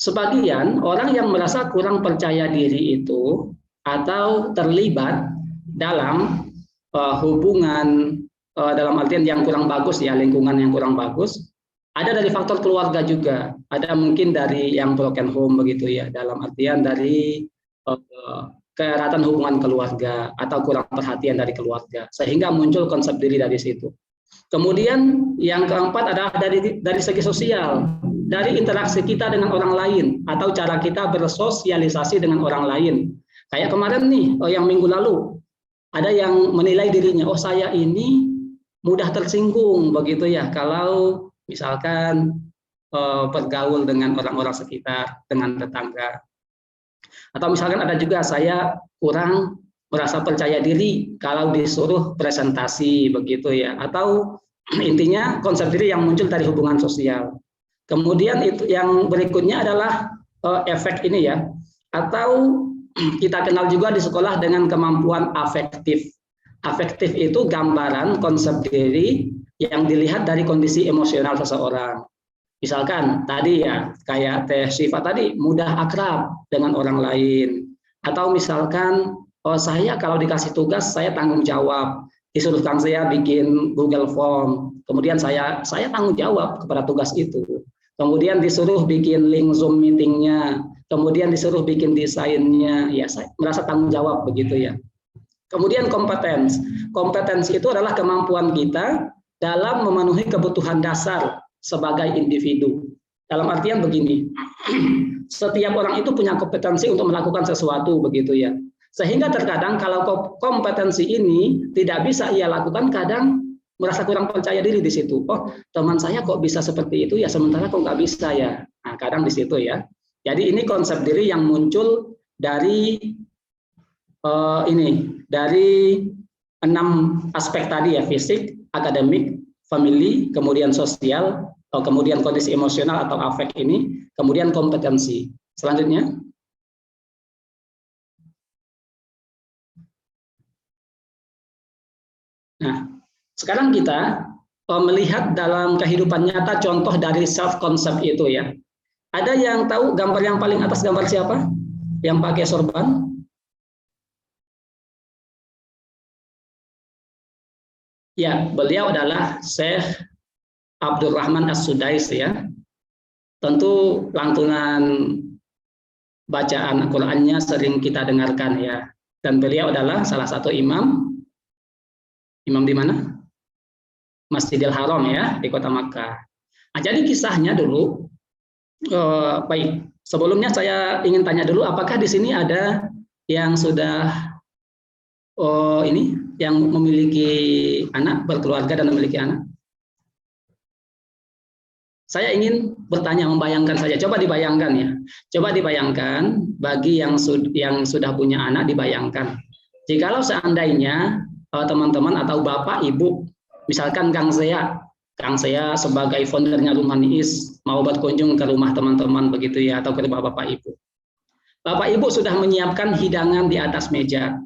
Sebagian orang yang merasa kurang percaya diri itu atau terlibat dalam hubungan dalam artian yang kurang bagus ya, lingkungan yang kurang bagus, ada dari faktor keluarga juga. Ada mungkin dari yang broken home begitu ya, dalam artian dari keeratan hubungan keluarga atau kurang perhatian dari keluarga, sehingga muncul konsep diri dari situ. Kemudian yang keempat adalah dari segi sosial, dari interaksi kita dengan orang lain atau cara kita bersosialisasi dengan orang lain. Kayak kemarin nih, yang minggu lalu ada yang menilai dirinya, oh saya ini mudah tersinggung begitu ya kalau misalkan bergaul dengan orang-orang sekitar, dengan tetangga. Atau misalkan ada juga saya kurang merasa percaya diri kalau disuruh presentasi begitu ya. Atau intinya konsep diri yang muncul dari hubungan sosial. Kemudian itu yang berikutnya adalah efek ini ya. Atau kita kenal juga di sekolah dengan kemampuan afektif. Afektif itu gambaran konsep diri yang dilihat dari kondisi emosional seseorang. Misalkan tadi ya, kayak Teh Syifa tadi, mudah akrab dengan orang lain. Atau misalkan, oh saya kalau dikasih tugas, saya tanggung jawab. Disuruh Kang saya bikin Google Form, kemudian saya tanggung jawab kepada tugas itu. Kemudian disuruh bikin link Zoom meetingnya, kemudian disuruh bikin desainnya, ya saya merasa tanggung jawab begitu ya. Kemudian kompetensi itu adalah kemampuan kita dalam memenuhi kebutuhan dasar sebagai individu. Dalam artian begini, setiap orang itu punya kompetensi untuk melakukan sesuatu, begitu ya. Sehingga terkadang kalau kompetensi ini tidak bisa ia lakukan, kadang merasa kurang percaya diri di situ. Oh, teman saya kok bisa seperti itu ya, sementara kok nggak bisa ya. Nah, kadang di situ ya. Jadi ini konsep diri yang muncul dari dari 6 aspek tadi ya, fisik, akademik, family, kemudian sosial, kemudian kondisi emosional atau afek ini, kemudian kompetensi. Selanjutnya. Nah, sekarang kita melihat dalam kehidupan nyata contoh dari self concept itu ya. Ada yang tahu gambar yang paling atas, gambar siapa? Yang pakai sorban? Ya, beliau adalah Syekh Abdurrahman As-Sudais ya. Tentu lantunan bacaan Al-Qur'annya sering kita dengarkan ya. Dan beliau adalah salah satu imam di mana? Masjidil Haram ya, di kota Makkah. Nah, jadi kisahnya dulu, baik. Sebelumnya saya ingin tanya dulu, apakah di sini ada yang sudah yang memiliki anak, berkeluarga dan memiliki anak? Saya ingin bertanya, membayangkan saja. Coba dibayangkan ya. Coba dibayangkan bagi yang sudah punya anak, dibayangkan. Jikalau seandainya teman-teman atau bapak ibu, misalkan Kang Zea sebagai foundernya Rumah Niis mau berkunjung ke rumah teman-teman begitu ya, atau ke rumah bapak ibu. Bapak ibu sudah menyiapkan hidangan di atas meja.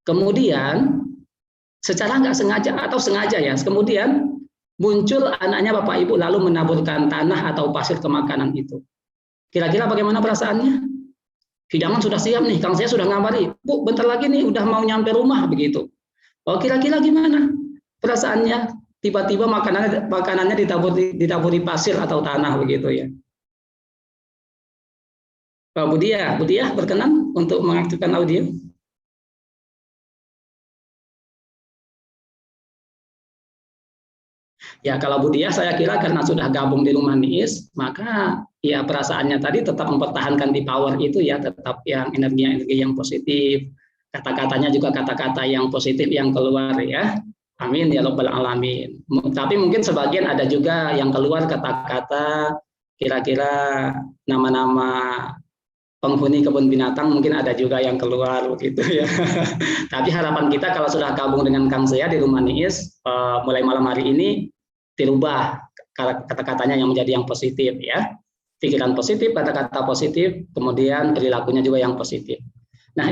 Kemudian secara nggak sengaja atau sengaja ya, kemudian muncul anaknya bapak ibu lalu menaburkan tanah atau pasir ke makanan itu. Kira-kira bagaimana perasaannya? Hidangan sudah siap nih, Kang Zea sudah ngabari, Bu, bentar lagi nih udah mau nyampe rumah begitu. Oh, kira-kira gimana perasaannya? Tiba-tiba makanannya ditaburi pasir atau tanah begitu ya. Bu Diah berkenan untuk mengaktifkan audio? Ya, kalau Bu Diah saya kira karena sudah gabung di Rumah Niis, maka ya perasaannya tadi tetap mempertahankan di power itu ya, tetap yang energi yang positif, kata-katanya juga kata-kata yang positif yang keluar ya. Amin ya rabbal alamin. Tapi mungkin sebagian ada juga yang keluar kata-kata kira-kira nama-nama penghuni kebun binatang, mungkin ada juga yang keluar begitu ya. Tapi harapan kita kalau sudah gabung dengan Kang Zea di Rumah Niis, mulai malam hari ini dirubah kata-katanya yang menjadi yang positif ya. Pikiran positif, kata-kata positif, kemudian perilakunya juga yang positif. Nah,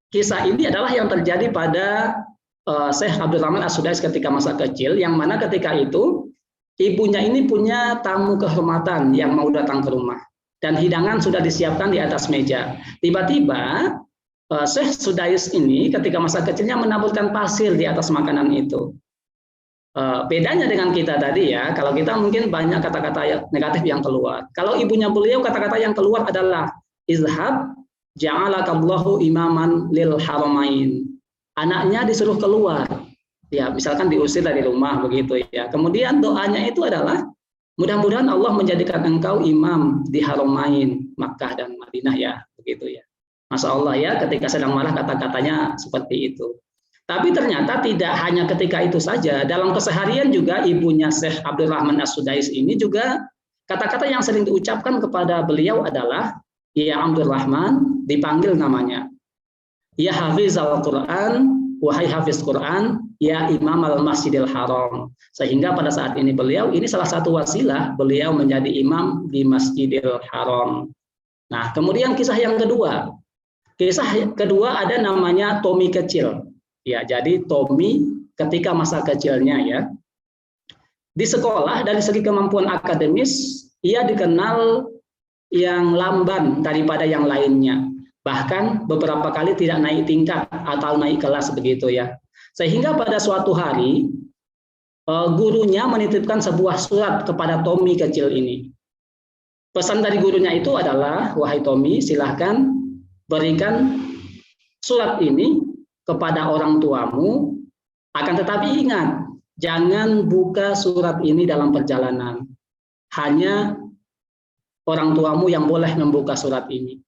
kisah ini adalah yang terjadi pada Syekh Abdurrahman As-Sudais ketika masa kecil, yang mana ketika itu ibunya ini punya tamu kehormatan yang mau datang ke rumah dan hidangan sudah disiapkan di atas meja. Tiba-tiba Syekh Sudais ini ketika masa kecilnya menaburkan pasir di atas makanan itu. Bedanya dengan kita tadi ya, kalau kita mungkin banyak kata-kata negatif yang keluar. Kalau ibunya beliau, kata-kata yang keluar adalah izhab ja'alakallahu imaman lil haramain. Anaknya disuruh keluar. Ya, misalkan diusir dari rumah begitu ya. Kemudian doanya itu adalah mudah-mudahan Allah menjadikan engkau imam di haramain, Makkah dan Madinah ya, begitu ya. Masya Allah ya, ketika sedang marah kata-katanya seperti itu. Tapi ternyata tidak hanya ketika itu saja, dalam keseharian juga ibunya Syekh Abdurrahman As-Sudais ini juga kata-kata yang sering diucapkan kepada beliau adalah ya Abdurrahman, dipanggil namanya. Ya Hafizal Quran, wahai Hafiz Quran, ya Imam al-Masjidil Haram. Sehingga pada saat ini beliau, ini salah satu wasilah beliau menjadi imam di Masjidil Haram. Nah, kemudian kisah yang kedua. Kisah kedua ada namanya Tommy kecil. Ya, jadi Tommy ketika masa kecilnya ya, di sekolah dari segi kemampuan akademis ia dikenal yang lamban daripada yang lainnya. Bahkan beberapa kali tidak naik tingkat atau naik kelas begitu ya. Sehingga pada suatu hari gurunya menitipkan sebuah surat kepada Tommy kecil ini. Pesan dari gurunya itu adalah, wahai Tommy, silahkan berikan surat ini kepada orang tuamu, akan tetapi ingat, jangan buka surat ini dalam perjalanan. Hanya orang tuamu yang boleh membuka surat ini.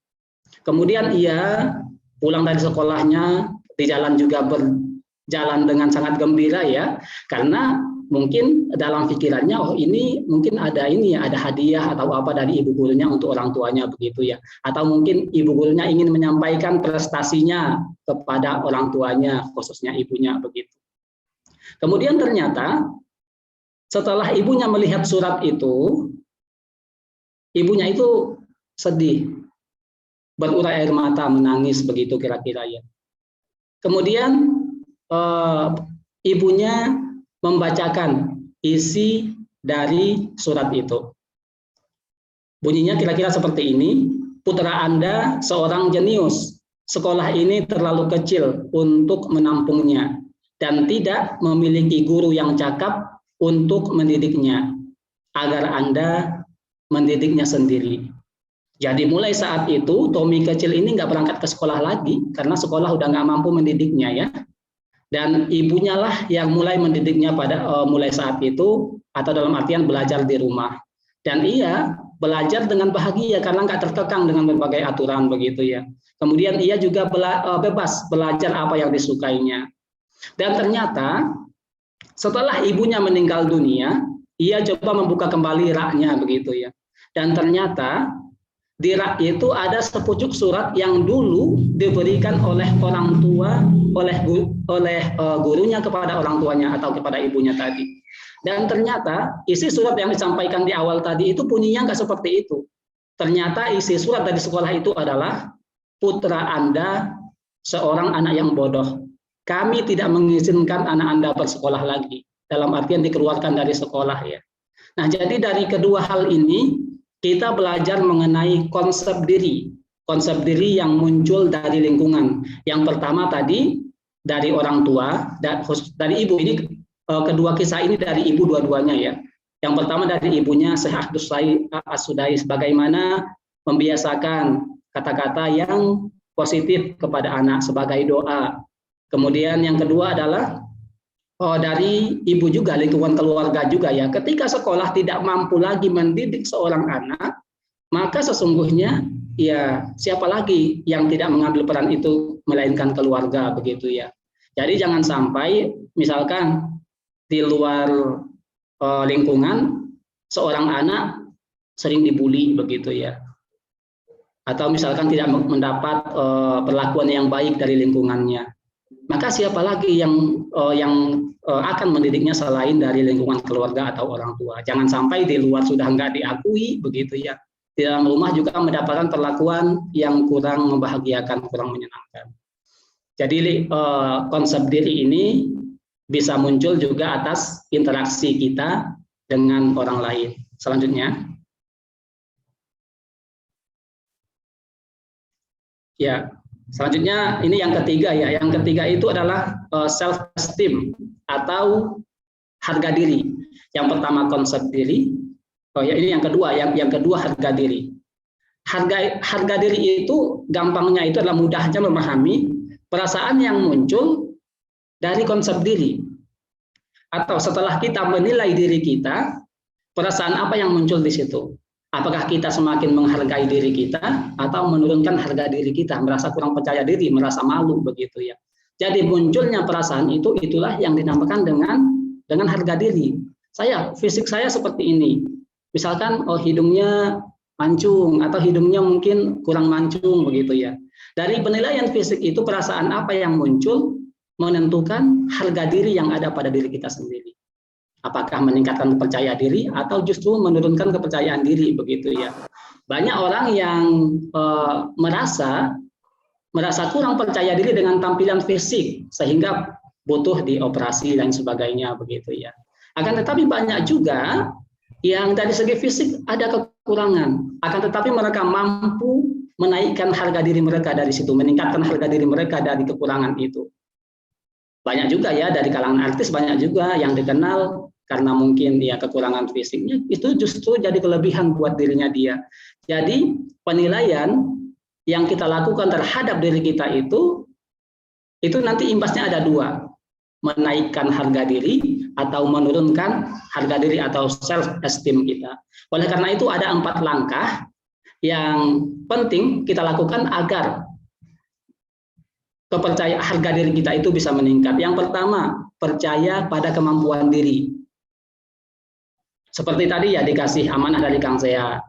Kemudian ia pulang dari sekolahnya, di jalan juga berjalan dengan sangat gembira ya, karena mungkin dalam pikirannya, oh ini mungkin ada hadiah atau apa dari ibu gurunya untuk orang tuanya begitu ya, atau mungkin ibu gurunya ingin menyampaikan prestasinya kepada orang tuanya, khususnya ibunya begitu. Kemudian ternyata setelah ibunya melihat surat itu, ibunya itu sedih, berurai air mata, menangis begitu kira-kira ya. Kemudian ibunya membacakan isi dari surat itu. Bunyinya kira-kira seperti ini, putra Anda seorang jenius, sekolah ini terlalu kecil untuk menampungnya, dan tidak memiliki guru yang cakap untuk mendidiknya, agar Anda mendidiknya sendiri. Jadi mulai saat itu, Tommy kecil ini nggak berangkat ke sekolah lagi, karena sekolah udah nggak mampu mendidiknya ya. Dan ibunya lah yang mulai mendidiknya pada mulai saat itu, atau dalam artian belajar di rumah. Dan ia belajar dengan bahagia karena nggak terkekang dengan berbagai aturan begitu ya. Kemudian ia juga bebas belajar apa yang disukainya. Dan ternyata setelah ibunya meninggal dunia, ia coba membuka kembali raknya begitu ya. Dan ternyata di rak itu ada sepucuk surat yang dulu diberikan oleh orang tua, oleh gurunya kepada orang tuanya atau kepada ibunya tadi. Dan ternyata isi surat yang disampaikan di awal tadi itu bunyinya nggak seperti itu. Ternyata isi surat dari sekolah itu adalah, putra Anda seorang anak yang bodoh. Kami tidak mengizinkan anak Anda bersekolah lagi. Dalam artian dikeluarkan dari sekolah ya. Nah, jadi dari kedua hal ini kita belajar mengenai konsep diri yang muncul dari lingkungan. Yang pertama tadi dari orang tua, dari ibu. Ini kedua kisah ini dari ibu dua-duanya ya. Yang pertama dari ibunya Syekh As-Sudais, bagaimana membiasakan kata-kata yang positif kepada anak sebagai doa. Kemudian yang kedua adalah dari ibu juga, lingkungan keluarga juga ya. Ketika sekolah tidak mampu lagi mendidik seorang anak, maka sesungguhnya ya siapa lagi yang tidak mengambil peran itu melainkan keluarga begitu ya. Jadi jangan sampai misalkan di luar lingkungan seorang anak sering dibully begitu ya. Atau misalkan tidak mendapat perlakuan yang baik dari lingkungannya. Maka siapa lagi yang akan mendidiknya selain dari lingkungan keluarga atau orang tua. Jangan sampai di luar sudah nggak diakui begitu ya. Di dalam rumah juga mendapatkan perlakuan yang kurang membahagiakan, kurang menyenangkan. Jadi konsep diri ini bisa muncul juga atas interaksi kita dengan orang lain. Selanjutnya. Ya. Selanjutnya ini yang ketiga ya. Yang ketiga itu adalah self esteem atau harga diri. Yang pertama konsep diri. Oh ya, ini yang kedua. Yang kedua harga diri. Harga diri itu gampangnya itu adalah mudahnya memahami perasaan yang muncul dari konsep diri. Atau setelah kita menilai diri kita, perasaan apa yang muncul di situ? Apakah kita semakin menghargai diri kita atau menurunkan harga diri kita, merasa kurang percaya diri, merasa malu begitu ya. Jadi munculnya perasaan itu, itulah yang dinamakan dengan harga diri. Fisik saya seperti ini. Misalkan hidungnya mancung atau hidungnya mungkin kurang mancung begitu ya. Dari penilaian fisik itu perasaan apa yang muncul menentukan harga diri yang ada pada diri kita sendiri. Apakah meningkatkan percaya diri atau justru menurunkan kepercayaan diri begitu ya. Banyak orang yang merasa kurang percaya diri dengan tampilan fisik sehingga butuh dioperasi dan sebagainya begitu ya. Akan tetapi banyak juga yang dari segi fisik ada kekurangan, akan tetapi mereka mampu menaikkan harga diri mereka dari situ, meningkatkan harga diri mereka dari kekurangan itu. Banyak juga ya dari kalangan artis, banyak juga yang dikenal karena mungkin dia kekurangan fisiknya, itu justru jadi kelebihan buat dirinya dia. Jadi penilaian yang kita lakukan terhadap diri kita itu itu nanti imbasnya ada dua, menaikkan harga diri atau menurunkan harga diri atau self esteem kita. Oleh karena itu ada 4 langkah yang penting kita lakukan agar kepercayaan harga diri kita itu bisa meningkat. Yang pertama, percaya pada kemampuan diri. Seperti tadi ya, dikasih amanah dari Kang Zea,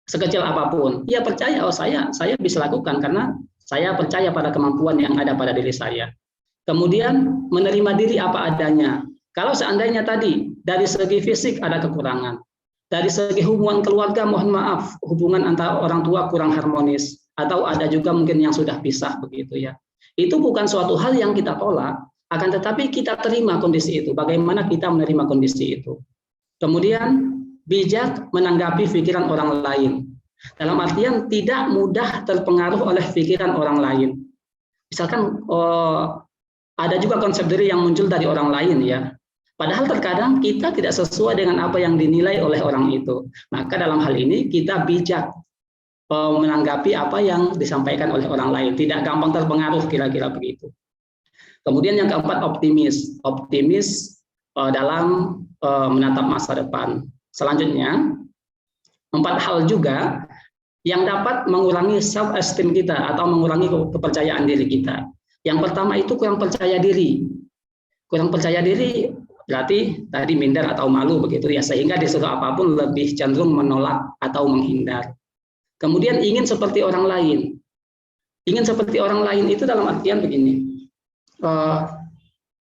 sekecil apapun, ya percaya, oh saya bisa lakukan karena saya percaya pada kemampuan yang ada pada diri saya. Kemudian menerima diri apa adanya. Kalau seandainya tadi dari segi fisik ada kekurangan, dari segi hubungan keluarga mohon maaf, hubungan antara orang tua kurang harmonis, atau ada juga mungkin yang sudah pisah begitu ya. Itu bukan suatu hal yang kita tolak, akan tetapi kita terima kondisi itu. Bagaimana kita menerima kondisi itu? Kemudian bijak menanggapi pikiran orang lain. Dalam artian tidak mudah terpengaruh oleh pikiran orang lain. Misalkan ada juga konsep diri yang muncul dari orang lain ya. Padahal terkadang kita tidak sesuai dengan apa yang dinilai oleh orang itu. Maka dalam hal ini kita bijak menanggapi apa yang disampaikan oleh orang lain, tidak gampang terpengaruh, kira-kira begitu. Kemudian yang keempat, optimis dalam menatap masa depan. Selanjutnya 4 hal juga yang dapat mengurangi self esteem kita atau mengurangi kepercayaan diri kita. Yang pertama itu kurang percaya diri. Kurang percaya diri berarti tadi minder atau malu begitu ya, sehingga disuruh apapun lebih cenderung menolak atau menghindar. Kemudian ingin seperti orang lain. Ingin seperti orang lain itu dalam artian begini.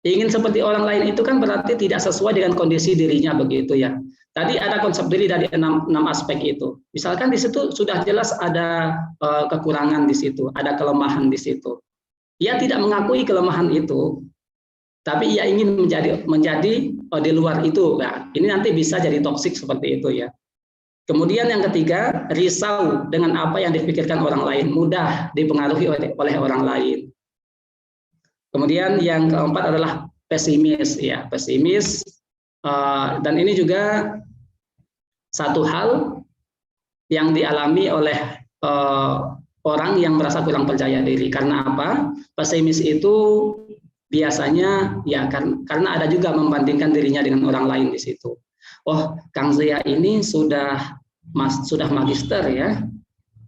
Ingin seperti orang lain itu kan berarti tidak sesuai dengan kondisi dirinya begitu ya. Tadi ada konsep diri dari 6 aspek itu. Misalkan di situ sudah jelas ada kekurangan di situ, ada kelemahan di situ. Ia tidak mengakui kelemahan itu, tapi ia ingin menjadi di luar itu. Nah, ini nanti bisa jadi toksik seperti itu ya. Kemudian yang ketiga, risau dengan apa yang dipikirkan orang lain, mudah dipengaruhi oleh orang lain. Kemudian yang keempat adalah pesimis, ya, pesimis. Dan ini juga satu hal yang dialami oleh orang yang merasa kurang percaya diri. Karena apa? Pesimis itu biasanya ya karena ada juga membandingkan dirinya dengan orang lain di situ. Oh, Kang Zea ini sudah magister ya,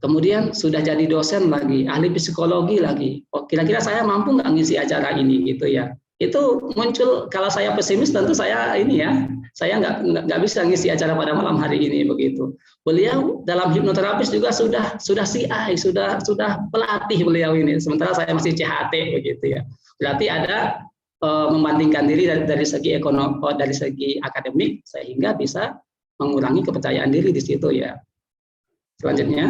kemudian sudah jadi dosen lagi, ahli psikologi lagi. Oh, kira-kira saya mampu nggak ngisi acara ini gitu ya? Itu muncul. Kalau saya pesimis tentu saya ini ya, saya nggak bisa ngisi acara pada malam hari ini begitu. Beliau dalam hipnoterapis juga sudah CI, sudah pelatih beliau ini. Sementara saya masih CHT begitu ya. Berarti ada membandingkan diri dari segi ekonomi, dari segi akademik, sehingga bisa mengurangi kepercayaan diri di situ ya. Selanjutnya,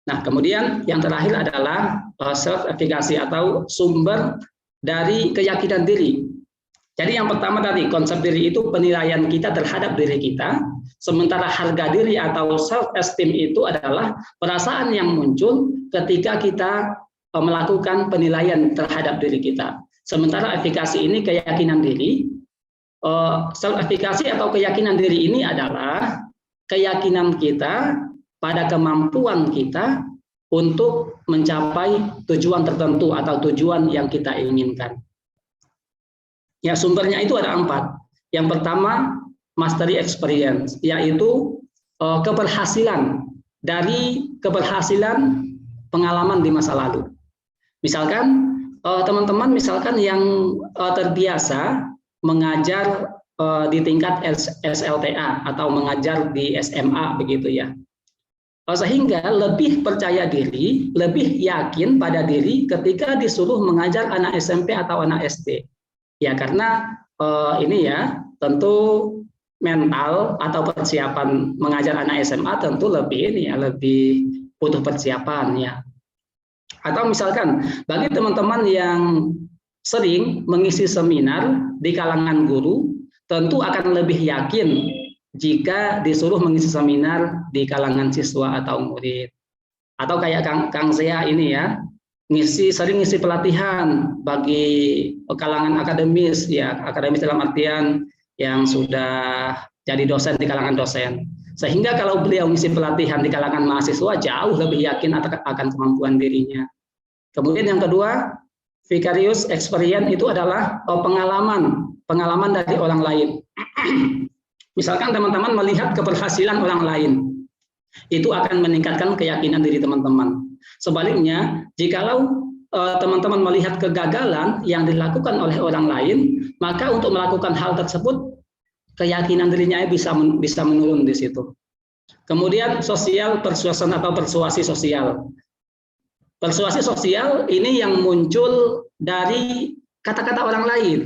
nah kemudian yang terakhir adalah self efficacy atau sumber dari keyakinan diri. Jadi yang pertama tadi konsep diri itu penilaian kita terhadap diri kita, sementara harga diri atau self esteem itu adalah perasaan yang muncul ketika kita melakukan penilaian terhadap diri kita. Sementara efikasi ini keyakinan diri. Self efikasi atau keyakinan diri ini adalah keyakinan kita pada kemampuan kita untuk mencapai tujuan tertentu atau tujuan yang kita inginkan. Ya, sumbernya itu ada 4. Yang pertama, mastery experience, yaitu keberhasilan pengalaman di masa lalu. Misalkan teman-teman misalkan yang terbiasa mengajar di tingkat SLTA atau mengajar di SMA begitu ya. Sehingga lebih percaya diri, lebih yakin pada diri ketika disuruh mengajar anak SMP atau anak SD. Ya karena ini ya tentu mental atau persiapan mengajar anak SMA tentu lebih ini ya, lebih butuh persiapan ya. Atau misalkan bagi teman-teman yang sering mengisi seminar di kalangan guru, tentu akan lebih yakin jika disuruh mengisi seminar di kalangan siswa atau murid. Atau kayak Kang Zea ini ya, sering ngisi pelatihan bagi kalangan akademis ya, akademis dalam artian yang sudah jadi dosen di kalangan dosen. Sehingga kalau beliau ngisi pelatihan di kalangan mahasiswa jauh lebih yakin akan kemampuan dirinya. Kemudian yang kedua, vicarious experience itu adalah pengalaman dari orang lain. Misalkan teman-teman melihat keberhasilan orang lain, itu akan meningkatkan keyakinan diri teman-teman. Sebaliknya, jikalau teman-teman melihat kegagalan yang dilakukan oleh orang lain, maka untuk melakukan hal tersebut keyakinan dirinya bisa menurun di situ. Kemudian social persuasion atau persuasi sosial. Persuasi sosial ini yang muncul dari kata-kata orang lain.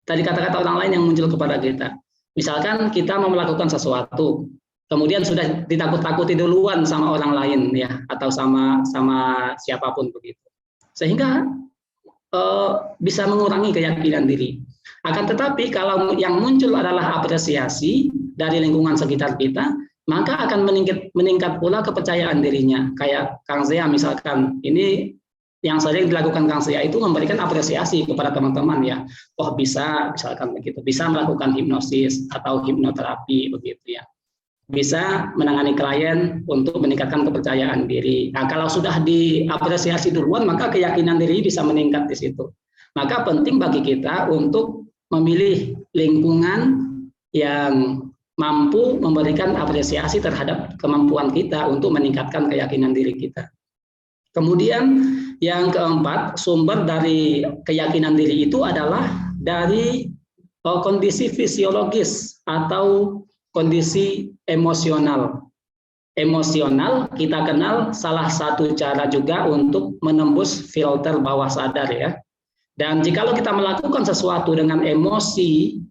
Dari kata-kata orang lain yang muncul kepada kita. Misalkan kita mau melakukan sesuatu, kemudian sudah ditakut-takuti duluan sama orang lain ya, atau sama siapapun begitu. Sehingga bisa mengurangi keyakinan diri. Akan tetapi kalau yang muncul adalah apresiasi dari lingkungan sekitar kita, maka akan meningkat pula kepercayaan dirinya. Kayak Kang Zea misalkan, ini yang sering dilakukan Kang Zea itu memberikan apresiasi kepada teman-teman ya. Oh bisa, misalkan begitu, bisa melakukan hipnosis atau hipnoterapi begitu ya. Bisa menangani klien untuk meningkatkan kepercayaan diri. Nah, kalau sudah diapresiasi duluan, maka keyakinan diri bisa meningkat di situ. Maka penting bagi kita untuk memilih lingkungan yang mampu memberikan apresiasi terhadap kemampuan kita untuk meningkatkan keyakinan diri kita. Kemudian yang keempat, sumber dari keyakinan diri itu adalah dari kondisi fisiologis atau kondisi emosional. Emosional kita kenal salah satu cara juga untuk menembus filter bawah sadar ya. Dan jikalau kita melakukan sesuatu dengan emosi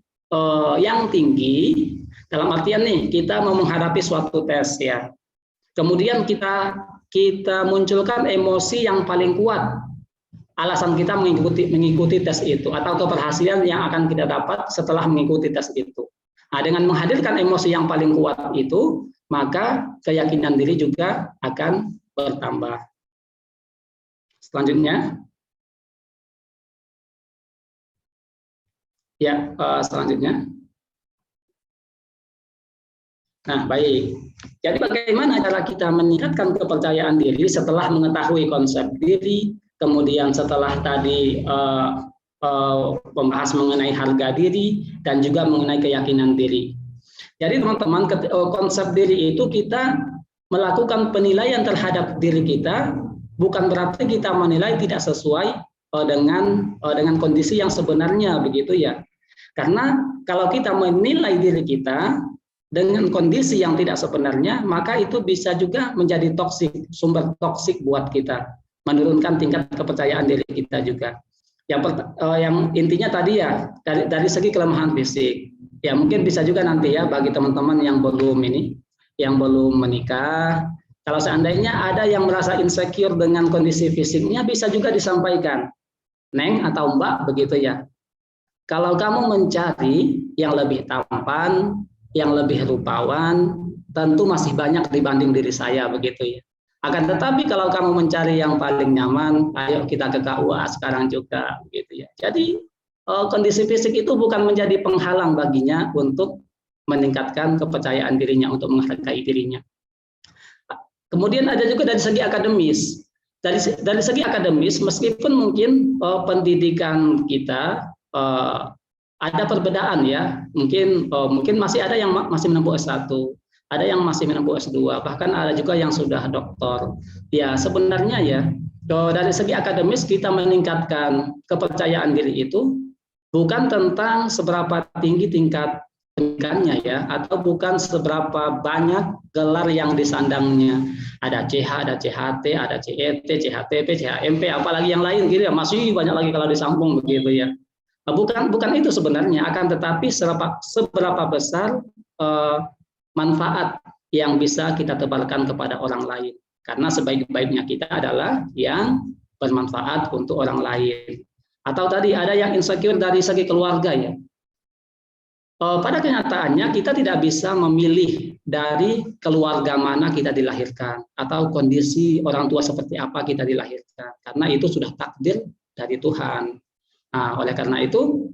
yang tinggi, dalam artian nih kita mau menghadapi suatu tes ya. Kemudian kita munculkan emosi yang paling kuat. Alasan kita mengikuti tes itu atau keberhasilan yang akan kita dapat setelah mengikuti tes itu. Nah, dengan menghadirkan emosi yang paling kuat itu, maka keyakinan diri juga akan bertambah. Selanjutnya. Ya, selanjutnya. Nah, baik. Jadi bagaimana cara kita meningkatkan kepercayaan diri setelah mengetahui konsep diri, kemudian setelah tadi membahas mengenai harga diri, dan juga mengenai keyakinan diri. Jadi teman-teman, konsep diri itu kita melakukan penilaian terhadap diri kita, bukan berarti kita menilai tidak sesuai dengan kondisi yang sebenarnya, begitu ya. Karena kalau kita menilai diri kita dengan kondisi yang tidak sebenarnya, maka itu bisa juga menjadi toksik, sumber toksik buat kita, menurunkan tingkat kepercayaan diri kita juga. Yang intinya tadi ya, dari segi kelemahan fisik, ya mungkin bisa juga nanti ya bagi teman-teman yang belum menikah, kalau seandainya ada yang merasa insecure dengan kondisi fisiknya, bisa juga disampaikan, Neng atau Mbak begitu ya. Kalau kamu mencari yang lebih tampan, yang lebih rupawan, tentu masih banyak dibanding diri saya begitu ya. Akan tetapi kalau kamu mencari yang paling nyaman, ayo kita ke KUA sekarang juga begitu ya. Jadi kondisi fisik itu bukan menjadi penghalang baginya untuk meningkatkan kepercayaan dirinya, untuk menghargai dirinya. Kemudian ada juga dari segi akademis. Dari segi akademis, meskipun mungkin pendidikan kita ada perbedaan ya, mungkin masih ada yang masih menempuh S1, ada yang masih menempuh S2, bahkan ada juga yang sudah doktor. Ya sebenarnya ya dari segi akademis kita meningkatkan kepercayaan diri itu bukan tentang seberapa tinggi tingkat pendidikannya ya, atau bukan seberapa banyak gelar yang disandangnya. Ada CH, ada CHT, ada CET, CHTP, CHMP, apalagi yang lain gitu ya, masih banyak lagi kalau disambung begitu ya. Bukan itu sebenarnya, akan tetapi seberapa besar manfaat yang bisa kita tebarkan kepada orang lain. Karena sebaik-baiknya kita adalah yang bermanfaat untuk orang lain. Atau tadi ada yang insecure dari segi keluarga ya. Pada kenyataannya kita tidak bisa memilih dari keluarga mana kita dilahirkan atau kondisi orang tua seperti apa kita dilahirkan. Karena itu sudah takdir dari Tuhan. Nah, oleh karena itu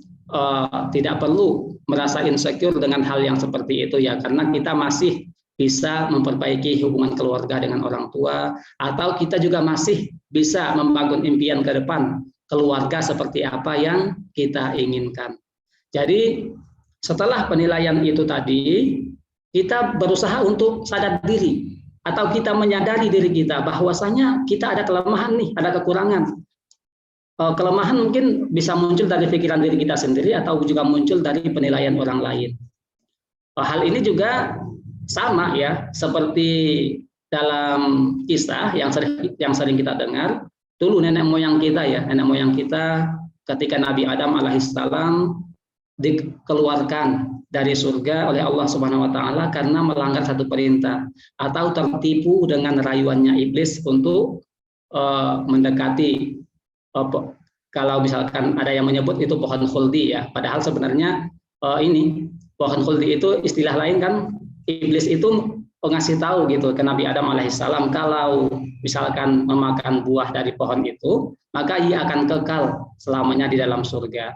tidak perlu merasa insecure dengan hal yang seperti itu ya, karena kita masih bisa memperbaiki hubungan keluarga dengan orang tua, atau kita juga masih bisa membangun impian ke depan keluarga seperti apa yang kita inginkan. Jadi setelah penilaian itu tadi, kita berusaha untuk sadar diri atau kita menyadari diri kita bahwasanya kita ada kelemahan nih, ada kekurangan. Kelemahan mungkin bisa muncul dari pikiran diri kita sendiri atau juga muncul dari penilaian orang lain. Hal ini juga sama ya, seperti dalam kisah yang sering kita dengar. Dulu nenek moyang kita ketika Nabi Adam alaihissalam dikeluarkan dari surga oleh Allah Subhanahu wa taala karena melanggar satu perintah atau tertipu dengan rayuannya iblis untuk mendekati kalau misalkan ada yang menyebut itu pohon khuldi ya, padahal sebenarnya ini pohon khuldi itu istilah lain kan. Iblis itu ngasih tahu gitu ke Nabi Adam alaihissalam, kalau misalkan memakan buah dari pohon itu, maka ia akan kekal selamanya di dalam surga.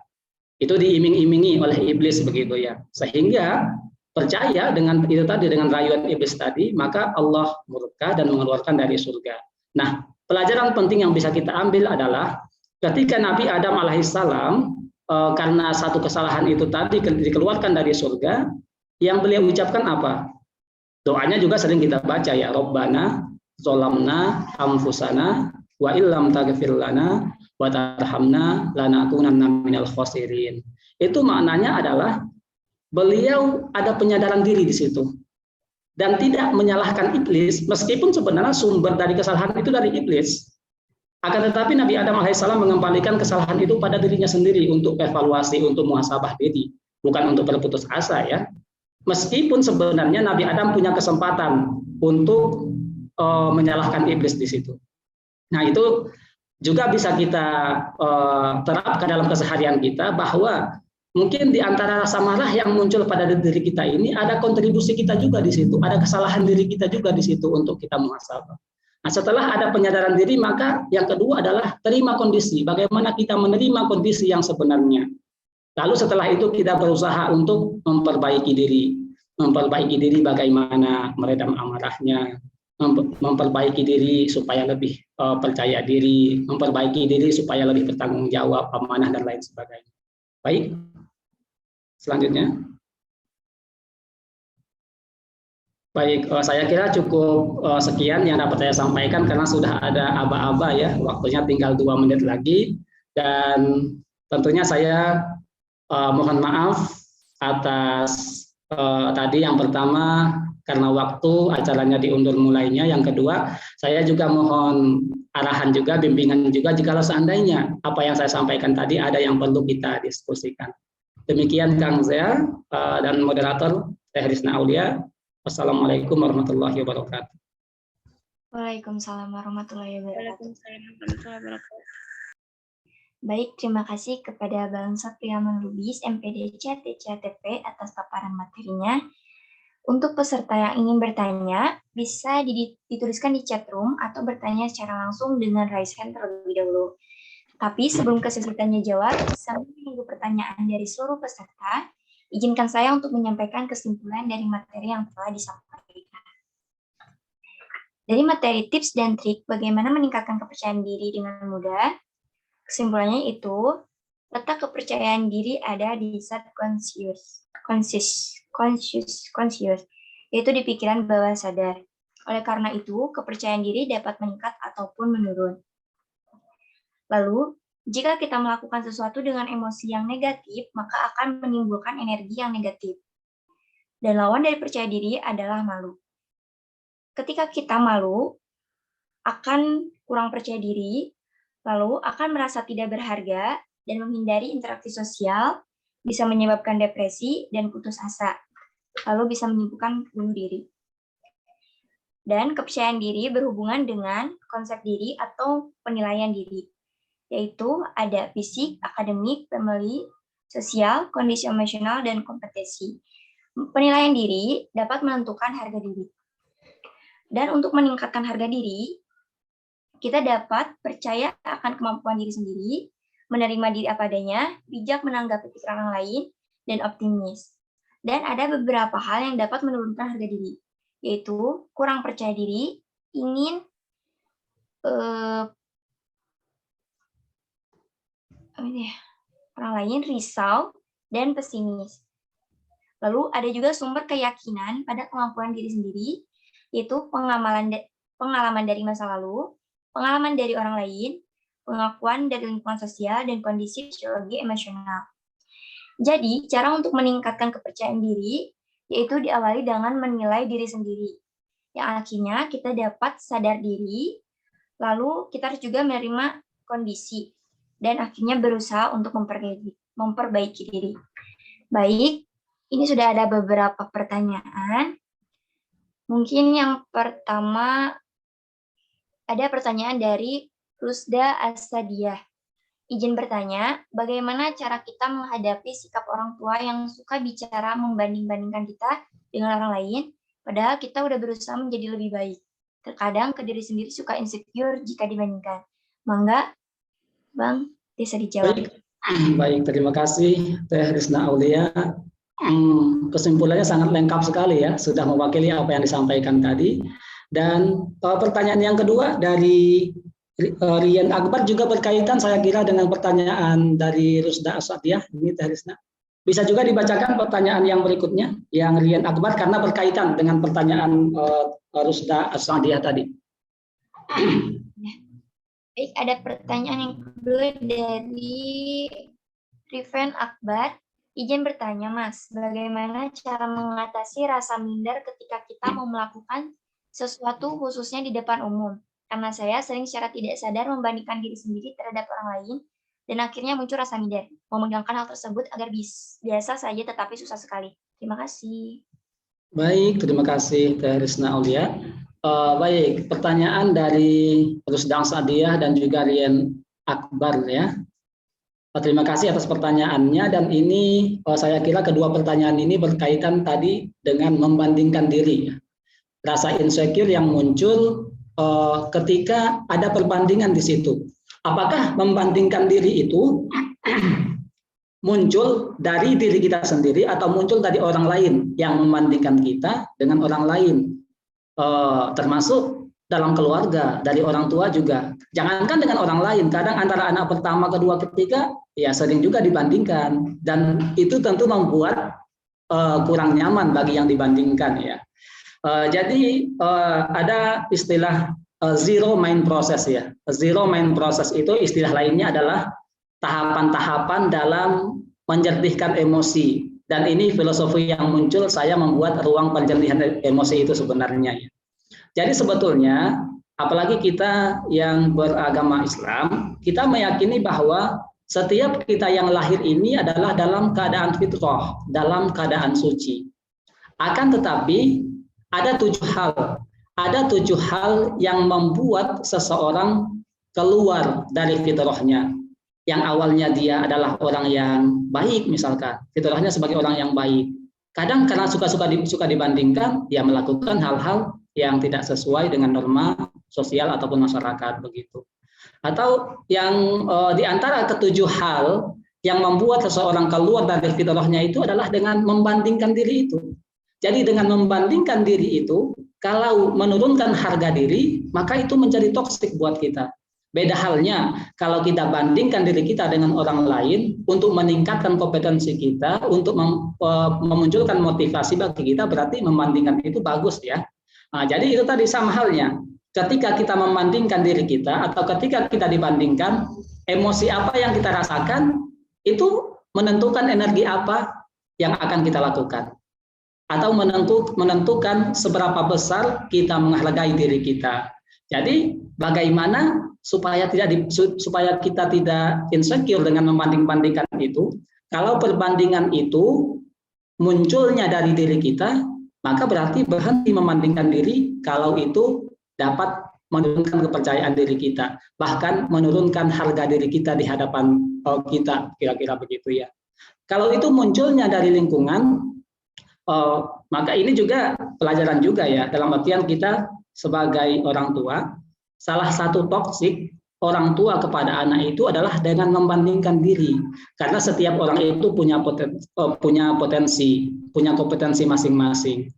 Itu diiming-imingi oleh iblis begitu ya, sehingga percaya dengan itu tadi, dengan rayuan iblis tadi, maka Allah murka dan mengeluarkan dari surga. Nah, pelajaran penting yang bisa kita ambil adalah ketika Nabi Adam alaihissalam karena satu kesalahan itu tadi dikeluarkan dari surga, yang beliau ucapkan apa? Doanya juga sering kita baca ya, Rabbana zolamna anfusana wa illam taghfir lana wa tarhamna lanakunanna minal khosirin. Itu maknanya adalah beliau ada penyadaran diri di situ dan tidak menyalahkan iblis, meskipun sebenarnya sumber dari kesalahan itu dari iblis. Akan tetapi Nabi Adam alaihissalam mengembalikan kesalahan itu pada dirinya sendiri untuk evaluasi, untuk muhasabah diri, bukan untuk berputus asa ya. Meskipun sebenarnya Nabi Adam punya kesempatan untuk menyalahkan iblis di situ. Nah, itu juga bisa kita terapkan dalam keseharian kita, bahwa mungkin di antara rasa marah yang muncul pada diri kita ini ada kontribusi kita juga di situ, ada kesalahan diri kita juga di situ untuk kita muhasabah. Nah, setelah ada penyadaran diri, maka yang kedua adalah terima kondisi, bagaimana kita menerima kondisi yang sebenarnya. Lalu setelah itu kita berusaha untuk memperbaiki diri bagaimana meredam amarahnya, memperbaiki diri supaya lebih percaya diri, memperbaiki diri supaya lebih bertanggung jawab, amanah dan lain sebagainya. Baik, selanjutnya. Baik, saya kira cukup sekian yang dapat saya sampaikan karena sudah ada aba-aba ya, waktunya tinggal 2 menit lagi, dan tentunya saya mohon maaf atas tadi yang pertama karena waktu acaranya diundur mulainya. Yang kedua, saya juga mohon arahan juga, bimbingan juga jika seandainya apa yang saya sampaikan tadi ada yang perlu kita diskusikan. Demikian Kang Zea dan moderator Teh Rizna Aulia. Wassalamualaikum warahmatullahi wabarakatuh. Waalaikumsalam warahmatullahi wabarakatuh. Baik, terima kasih kepada Bang Satriaman Lubis, MPDC TCATP atas paparan materinya. Untuk peserta yang ingin bertanya, bisa dituliskan di chat room atau bertanya secara langsung dengan raise hand terlebih dahulu. Tapi sebelum ke sesi tanya jawab, sambil menunggu pertanyaan dari seluruh peserta, izinkan saya untuk menyampaikan kesimpulan dari materi yang telah disampaikan. Dari materi tips dan trik bagaimana meningkatkan kepercayaan diri dengan mudah, kesimpulannya itu, letak kepercayaan diri ada di subconscious, yaitu di pikiran bawah sadar. Oleh karena itu, kepercayaan diri dapat meningkat ataupun menurun. Lalu, jika kita melakukan sesuatu dengan emosi yang negatif, maka akan menimbulkan energi yang negatif. Dan lawan dari percaya diri adalah malu. Ketika kita malu, akan kurang percaya diri, lalu akan merasa tidak berharga dan menghindari interaksi sosial, bisa menyebabkan depresi dan putus asa, lalu bisa menimbulkan bunuh diri. Dan kepercayaan diri berhubungan dengan konsep diri atau penilaian diri, yaitu ada fisik, akademik, family, sosial, kondisi emosional, dan kompetensi. Penilaian diri dapat menentukan harga diri. Dan untuk meningkatkan harga diri, kita dapat percaya akan kemampuan diri sendiri, menerima diri apa adanya, bijak menanggapi pikiran orang lain, dan optimis. Dan ada beberapa hal yang dapat menurunkan harga diri, yaitu kurang percaya diri, ingin orang lain, risau, dan pesimis. Lalu ada juga sumber keyakinan pada kemampuan diri sendiri, yaitu pengalaman dari masa lalu, pengalaman dari orang lain, pengakuan dari lingkungan sosial, dan kondisi fisiologi emosional. Jadi, cara untuk meningkatkan kepercayaan diri, yaitu diawali dengan menilai diri sendiri. Yang akhirnya kita dapat sadar diri, lalu kita harus juga menerima kondisi, dan akhirnya berusaha untuk memperbaiki diri. Baik, ini sudah ada beberapa pertanyaan. Mungkin yang pertama, ada pertanyaan dari Rusda Asadiah. Izin bertanya, bagaimana cara kita menghadapi sikap orang tua yang suka bicara membanding-bandingkan kita dengan orang lain, padahal kita udah berusaha menjadi lebih baik. Terkadang ke diri sendiri suka insecure jika dibandingkan. Mangga, Bang, bisa dijawab. Baik, terima kasih Teh Risna Aulia. Kesimpulannya sangat lengkap sekali ya, sudah mewakili apa yang disampaikan tadi. Dan pertanyaan yang kedua dari Rian Akbar juga berkaitan saya kira dengan pertanyaan dari Rusda Asadiah. Ini Teh Risna. Bisa juga dibacakan pertanyaan yang berikutnya, yang Rian Akbar, karena berkaitan dengan pertanyaan Rusda Asadiah tadi. Baik, ada pertanyaan yang kedua dari Riven Akbar. Izin bertanya, Mas, bagaimana cara mengatasi rasa minder ketika kita mau melakukan sesuatu khususnya di depan umum? Karena saya sering secara tidak sadar membandingkan diri sendiri terhadap orang lain, dan akhirnya muncul rasa minder. Mau menghilangkan hal tersebut agar biasa saja tetapi susah sekali. Terima kasih. Baik, terima kasih Teh Risna Aulia. Baik, pertanyaan dari Rusda Asadiah dan juga Rian Akbar ya. Terima kasih atas pertanyaannya, dan ini saya kira kedua pertanyaan ini berkaitan tadi dengan membandingkan diri. Rasa insecure yang muncul ketika ada perbandingan di situ. Apakah membandingkan diri itu muncul dari diri kita sendiri atau muncul dari orang lain yang membandingkan kita dengan orang lain? Termasuk dalam keluarga, dari orang tua juga. Jangankan dengan orang lain, kadang antara anak pertama, kedua, ketiga, ya sering juga dibandingkan. Dan itu tentu membuat kurang nyaman bagi yang dibandingkan ya. Jadi ada istilah zero mind process ya. Zero mind process itu istilah lainnya adalah tahapan-tahapan dalam menjernihkan emosi. Dan ini filosofi yang muncul, saya membuat ruang penjernihan emosi itu sebenarnya ya. Jadi sebetulnya, apalagi kita yang beragama Islam, kita meyakini bahwa setiap kita yang lahir ini adalah dalam keadaan fitrah, dalam keadaan suci. Akan tetapi, ada 7 hal. Ada 7 hal yang membuat seseorang keluar dari fitrahnya. Yang awalnya dia adalah orang yang baik misalkan, fitrahnya sebagai orang yang baik. Kadang karena suka dibandingkan, dia melakukan hal-hal yang tidak sesuai dengan norma sosial ataupun masyarakat begitu. Atau yang di antara ketujuh hal yang membuat seseorang keluar dari fitrahnya itu adalah dengan membandingkan diri itu. Jadi dengan membandingkan diri itu, kalau menurunkan harga diri, maka itu menjadi toksik buat kita. Beda halnya kalau kita bandingkan diri kita dengan orang lain untuk meningkatkan kompetensi kita, untuk memunculkan motivasi bagi kita, berarti membandingkan itu bagus ya. Nah, jadi itu tadi sama halnya. Ketika kita membandingkan diri kita atau ketika kita dibandingkan, emosi apa yang kita rasakan itu menentukan energi apa yang akan kita lakukan. Atau menentukan seberapa besar kita menghargai diri kita. Jadi bagaimana supaya kita tidak insecure dengan membanding-bandingkan itu? Kalau perbandingan itu munculnya dari diri kita, maka berarti berhenti membandingkan diri kalau itu dapat menurunkan kepercayaan diri kita, bahkan menurunkan harga diri kita di hadapan kita, kira-kira begitu ya. Kalau itu munculnya dari lingkungan, maka ini juga pelajaran juga ya, dalam artian kita sebagai orang tua, salah satu toksik orang tua kepada anak itu adalah dengan membandingkan diri, karena setiap orang itu punya potensi, punya kompetensi masing-masing.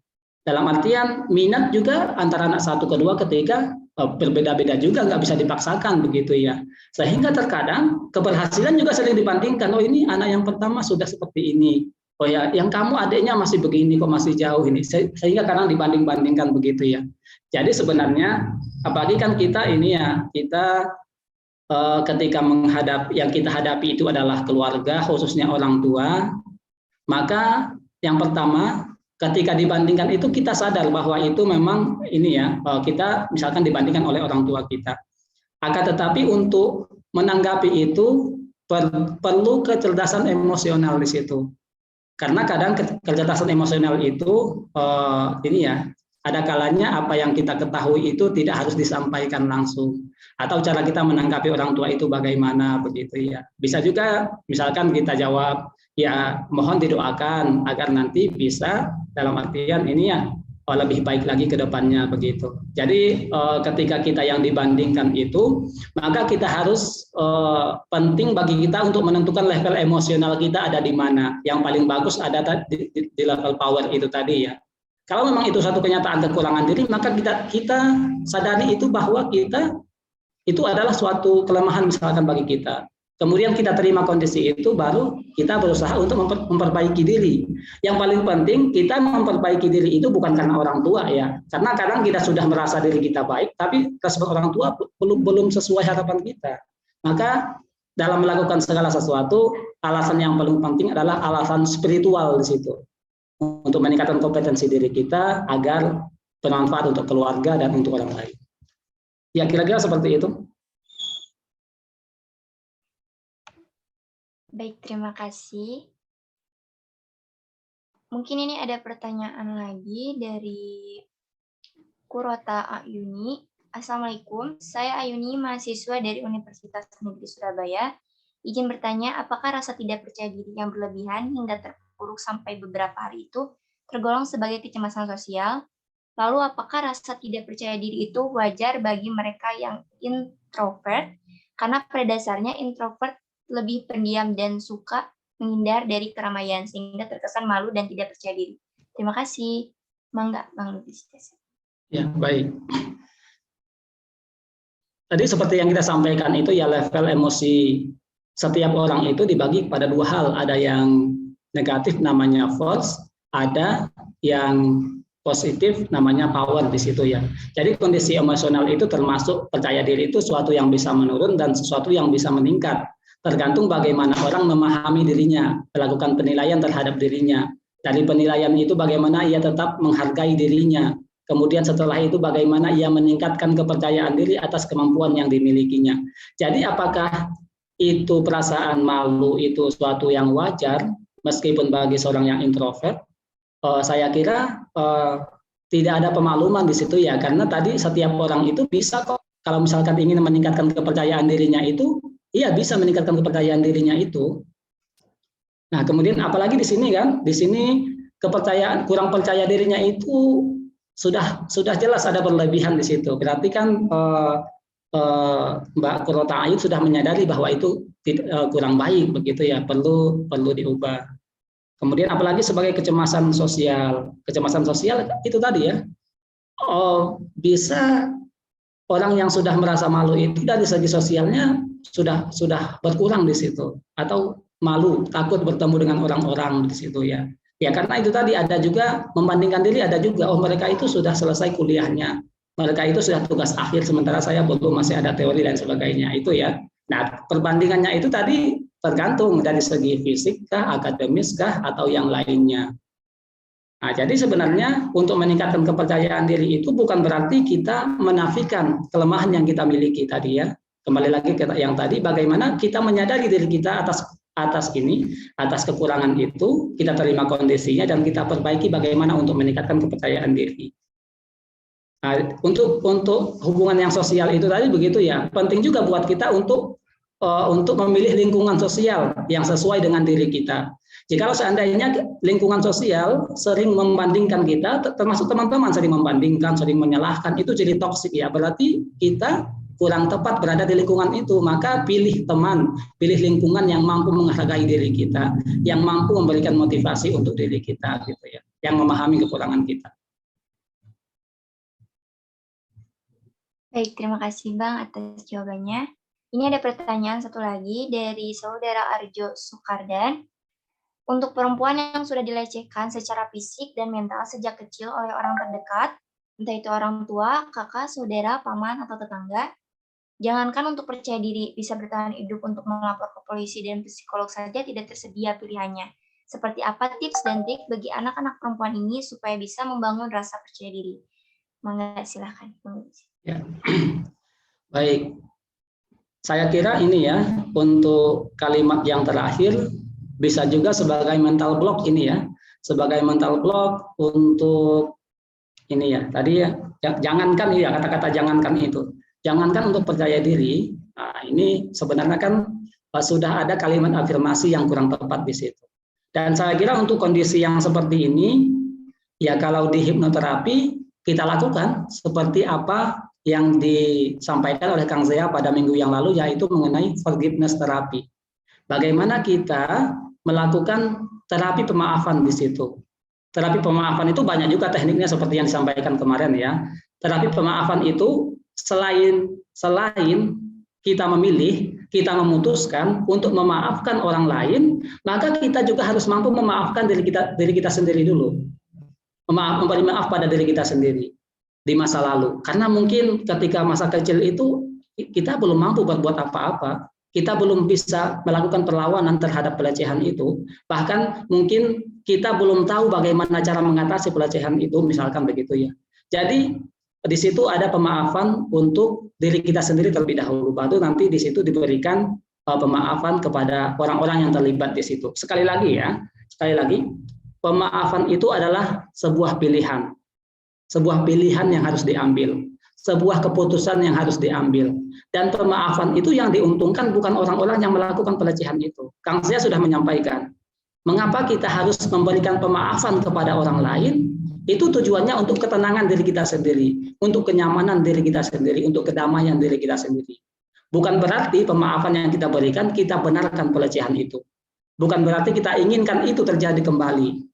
Dalam artian minat juga antara anak 1, kedua, ketiga berbeda-beda juga, nggak bisa dipaksakan begitu ya. Sehingga terkadang keberhasilan juga sering dibandingkan. Oh ini anak yang pertama sudah seperti ini. Oh ya, yang kamu adiknya masih begini kok, masih jauh ini. Sehingga kadang dibanding-bandingkan begitu ya. Jadi sebenarnya apalagi kan kita ini ya, kita ketika yang kita hadapi itu adalah keluarga, khususnya orang tua, maka yang pertama ketika dibandingkan itu kita sadar bahwa itu memang ini ya, kita misalkan dibandingkan oleh orang tua kita. Akan tetapi untuk menanggapi itu perlu kecerdasan emosional di situ. Karena kadang kecerdasan emosional itu ini ya, ada kalanya apa yang kita ketahui itu tidak harus disampaikan langsung, atau cara kita menanggapi orang tua itu bagaimana begitu ya. Bisa juga misalkan kita jawab, ya mohon didoakan agar nanti bisa dalam artian ini ya lebih baik lagi ke depannya begitu. Jadi ketika kita yang dibandingkan itu, maka kita harus penting bagi kita untuk menentukan level emosional kita ada di mana. Yang paling bagus ada di level power itu tadi ya. Kalau memang itu satu kenyataan kekurangan diri, maka kita sadari itu bahwa kita itu adalah suatu kelemahan misalkan bagi kita. Kemudian kita terima kondisi itu, baru kita berusaha untuk memperbaiki diri. Yang paling penting kita memperbaiki diri itu bukan karena orang tua ya, karena kadang kita sudah merasa diri kita baik, tapi respon orang tua belum sesuai harapan kita. Maka dalam melakukan segala sesuatu, alasan yang paling penting adalah alasan spiritual di situ, untuk meningkatkan kompetensi diri kita agar bermanfaat untuk keluarga dan untuk orang lain. Ya kira-kira seperti itu. Baik, terima kasih. Mungkin ini ada pertanyaan lagi dari Kurota Ayuni. Assalamualaikum, saya Ayuni, mahasiswa dari Universitas Negeri Surabaya. Izin bertanya, apakah rasa tidak percaya diri yang berlebihan hingga terpuruk sampai beberapa hari itu tergolong sebagai kecemasan sosial? Lalu apakah rasa tidak percaya diri itu wajar bagi mereka yang introvert? Karena pada dasarnya introvert lebih pendiam dan suka menghindar dari keramaian sehingga terkesan malu dan tidak percaya diri. Terima kasih. Mangga, Bang Lubis. Ya, baik. Tadi seperti yang kita sampaikan itu ya, level emosi setiap orang itu dibagi pada dua hal. Ada yang negatif namanya force, ada yang positif namanya power di situ ya. Jadi kondisi emosional itu termasuk percaya diri itu sesuatu yang bisa menurun dan sesuatu yang bisa meningkat. Tergantung bagaimana orang memahami dirinya, melakukan penilaian terhadap dirinya. Dari penilaian itu bagaimana ia tetap menghargai dirinya. Kemudian setelah itu bagaimana ia meningkatkan kepercayaan diri atas kemampuan yang dimilikinya. Jadi apakah itu perasaan malu itu suatu yang wajar meskipun bagi seorang yang introvert? Saya kira tidak ada pemakluman di situ ya, karena tadi setiap orang itu bisa kok kalau misalkan ingin meningkatkan kepercayaan dirinya itu, iya bisa meningkatkan kepercayaan dirinya itu. Nah, kemudian apalagi di sini kan, di sini kepercayaan kurang percaya dirinya itu sudah jelas ada berlebihan di situ. Berarti kan Mbak Kurota Ayu sudah menyadari bahwa itu kurang baik begitu ya, perlu diubah. Kemudian apalagi sebagai kecemasan sosial. Kecemasan sosial itu tadi ya, bisa orang yang sudah merasa malu itu dari segi sosialnya sudah berkurang di situ, atau malu, takut bertemu dengan orang-orang di situ ya. Ya karena itu tadi ada juga membandingkan diri, ada juga mereka itu sudah selesai kuliahnya, mereka itu sudah tugas akhir sementara saya belum, masih ada teori dan sebagainya itu ya. Nah perbandingannya itu tadi tergantung dari segi fisik kah, akademis kah, atau yang lainnya. Nah, jadi sebenarnya untuk meningkatkan kepercayaan diri itu bukan berarti kita menafikan kelemahan yang kita miliki tadi ya. Kembali lagi ke yang tadi, bagaimana kita menyadari diri kita atas kekurangan itu, kita terima kondisinya dan kita perbaiki bagaimana untuk meningkatkan kepercayaan diri. Nah, untuk hubungan yang sosial itu tadi begitu ya, penting juga buat kita untuk memilih lingkungan sosial yang sesuai dengan diri kita. Jika seandainya lingkungan sosial sering membandingkan kita, termasuk teman-teman sering membandingkan, sering menyalahkan, itu jadi toksik ya. Berarti kita kurang tepat berada di lingkungan itu. Maka pilih teman, pilih lingkungan yang mampu menghargai diri kita, yang mampu memberikan motivasi untuk diri kita, gitu ya, yang memahami kekurangan kita. Baik, terima kasih Bang atas jawabannya. Ini ada pertanyaan satu lagi dari Saudara Arjo Sukardan. Untuk perempuan yang sudah dilecehkan secara fisik dan mental sejak kecil oleh orang terdekat, entah itu orang tua, kakak, saudara, paman, atau tetangga, jangankan untuk percaya diri bisa bertahan hidup untuk melapor ke polisi dan psikolog saja tidak tersedia pilihannya. Seperti apa tips dan trik bagi anak-anak perempuan ini supaya bisa membangun rasa percaya diri? Mangga, silahkan. Ya. Baik, saya kira ini ya, untuk kalimat yang terakhir bisa juga sebagai mental block ini ya, sebagai mental block untuk ini ya, tadi ya, jangankan ya, kata-kata jangankan itu, jangankan untuk percaya diri, nah ini sebenarnya kan sudah ada kalimat afirmasi yang kurang tepat di situ. Dan saya kira untuk kondisi yang seperti ini, ya kalau di hipnoterapi kita lakukan seperti apa yang disampaikan oleh Kang Zea pada minggu yang lalu, yaitu mengenai forgiveness terapi. Bagaimana kita melakukan terapi pemaafan di situ. Terapi pemaafan itu banyak juga tekniknya seperti yang disampaikan kemarin ya. Terapi pemaafan itu selain kita memilih, kita memutuskan untuk memaafkan orang lain, maka kita juga harus mampu memaafkan diri kita sendiri dulu. Memberi maaf pada diri kita sendiri di masa lalu. Karena mungkin ketika masa kecil itu kita belum mampu berbuat apa-apa, kita belum bisa melakukan perlawanan terhadap pelecehan itu, bahkan mungkin kita belum tahu bagaimana cara mengatasi pelecehan itu, misalkan begitu ya. Jadi di situ ada pemaafan untuk diri kita sendiri terlebih dahulu, baru nanti di situ diberikan pemaafan kepada orang-orang yang terlibat di situ. Sekali lagi, pemaafan itu adalah sebuah pilihan yang harus diambil, sebuah keputusan yang harus diambil. Dan pemaafan itu yang diuntungkan bukan orang-orang yang melakukan pelecehan itu. Kang Zia sudah menyampaikan, mengapa kita harus memberikan pemaafan kepada orang lain, itu tujuannya untuk ketenangan diri kita sendiri, untuk kenyamanan diri kita sendiri, untuk kedamaian diri kita sendiri. Bukan berarti pemaafan yang kita berikan, kita benarkan pelecehan itu. Bukan berarti kita inginkan itu terjadi kembali.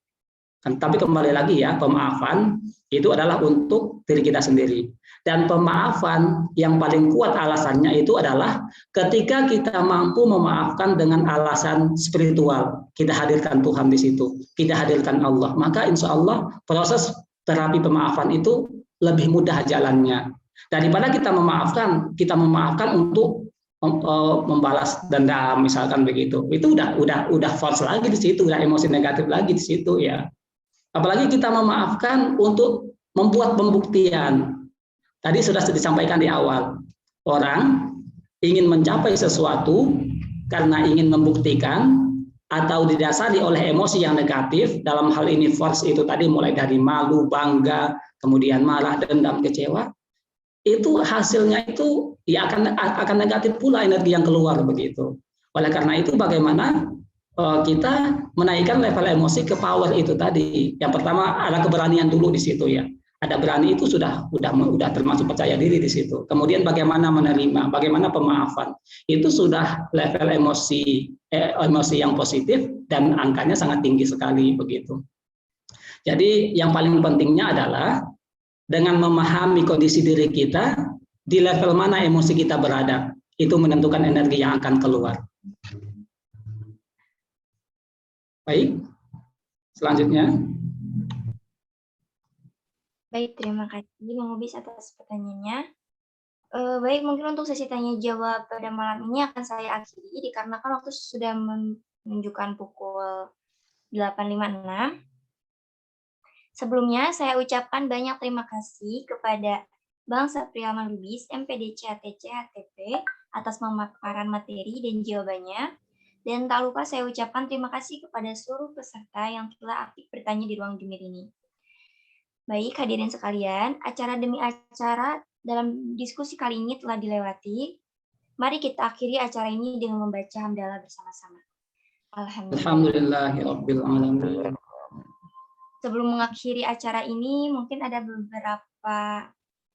Tapi kembali lagi ya, pemaafan itu adalah untuk diri kita sendiri. Dan pemaafan yang paling kuat alasannya itu adalah ketika kita mampu memaafkan dengan alasan spiritual. Kita hadirkan Tuhan di situ, kita hadirkan Allah. Maka insya Allah proses terapi pemaafan itu lebih mudah jalannya. Daripada kita memaafkan untuk membalas dendam misalkan begitu. Itu udah force lagi di situ, udah emosi negatif lagi di situ ya. Apalagi kita memaafkan untuk membuat pembuktian. Tadi sudah disampaikan di awal. Orang ingin mencapai sesuatu karena ingin membuktikan atau didasari oleh emosi yang negatif, dalam hal ini force itu tadi mulai dari malu, bangga, kemudian marah, dendam, kecewa, itu hasilnya itu ya akan negatif pula energi yang keluar begitu. Oleh karena itu bagaimana kita menaikkan level emosi ke power itu tadi. Yang pertama ada keberanian dulu di situ ya. Ada berani itu sudah termasuk percaya diri di situ. Kemudian bagaimana menerima, bagaimana pemaafan. Itu sudah level emosi yang positif dan angkanya sangat tinggi sekali begitu. Jadi yang paling pentingnya adalah dengan memahami kondisi diri kita, di level mana emosi kita berada, itu menentukan energi yang akan keluar. Baik, selanjutnya. Baik, terima kasih Bang Obis atas pertanyaannya. Baik, mungkin untuk sesi tanya jawab pada malam ini akan saya akhiri dikarenakan waktu sudah menunjukkan pukul 8.56. Sebelumnya saya ucapkan banyak terima kasih kepada Bang Sapriaman Lubis, MPDC ATC HTP atas pemaparan materi dan jawabannya. Dan tak lupa saya ucapkan terima kasih kepada seluruh peserta yang telah aktif bertanya di ruang Jumir ini. Baik, hadirin sekalian, acara demi acara dalam diskusi kali ini telah dilewati. Mari kita akhiri acara ini dengan membaca hamdalah bersama-sama. Alhamdulillahirabbil alamin. Sebelum mengakhiri acara ini, mungkin ada beberapa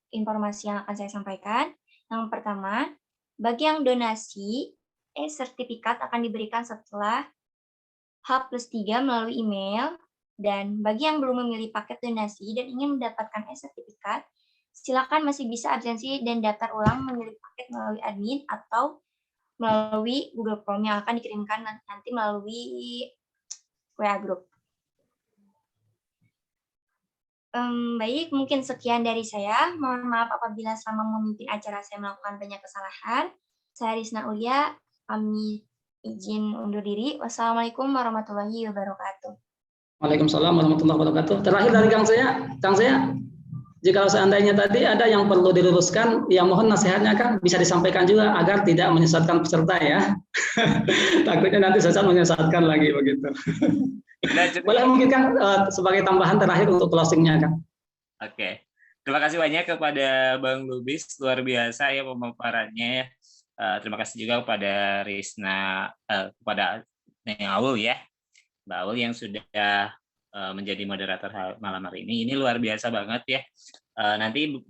informasi yang akan saya sampaikan. Yang pertama, bagi yang donasi, sertifikat akan diberikan setelah H+3 melalui email. Dan bagi yang belum memilih paket donasi dan ingin mendapatkan sertifikat, silakan masih bisa absensi dan daftar ulang memilih paket melalui admin atau melalui Google Form yang akan dikirimkan nanti melalui WA Group. Baik, mungkin sekian dari saya. Mohon maaf apabila selama memimpin acara saya melakukan banyak kesalahan. Saya Rizna Ulia, kami izin undur diri. Wassalamualaikum warahmatullahi wabarakatuh. Waalaikumsalam warahmatullahi wabarakatuh. Terakhir dari Kang Sea, jika seandainya tadi ada yang perlu diluruskan, ya mohon nasihatnya Kang bisa disampaikan juga agar tidak menyesatkan peserta ya. Takutnya nanti sesat menyesatkan lagi begitu. Boleh mungkin Kang sebagai tambahan terakhir untuk closing-nya Kang. Oke. Terima kasih banyak kepada Bang Lubis, luar biasa ya pemaparannya. Terima kasih juga kepada Rizna, kepada Neng Aul ya, Mbak Aul yang sudah menjadi moderator malam hari ini. Ini luar biasa banget ya. Nanti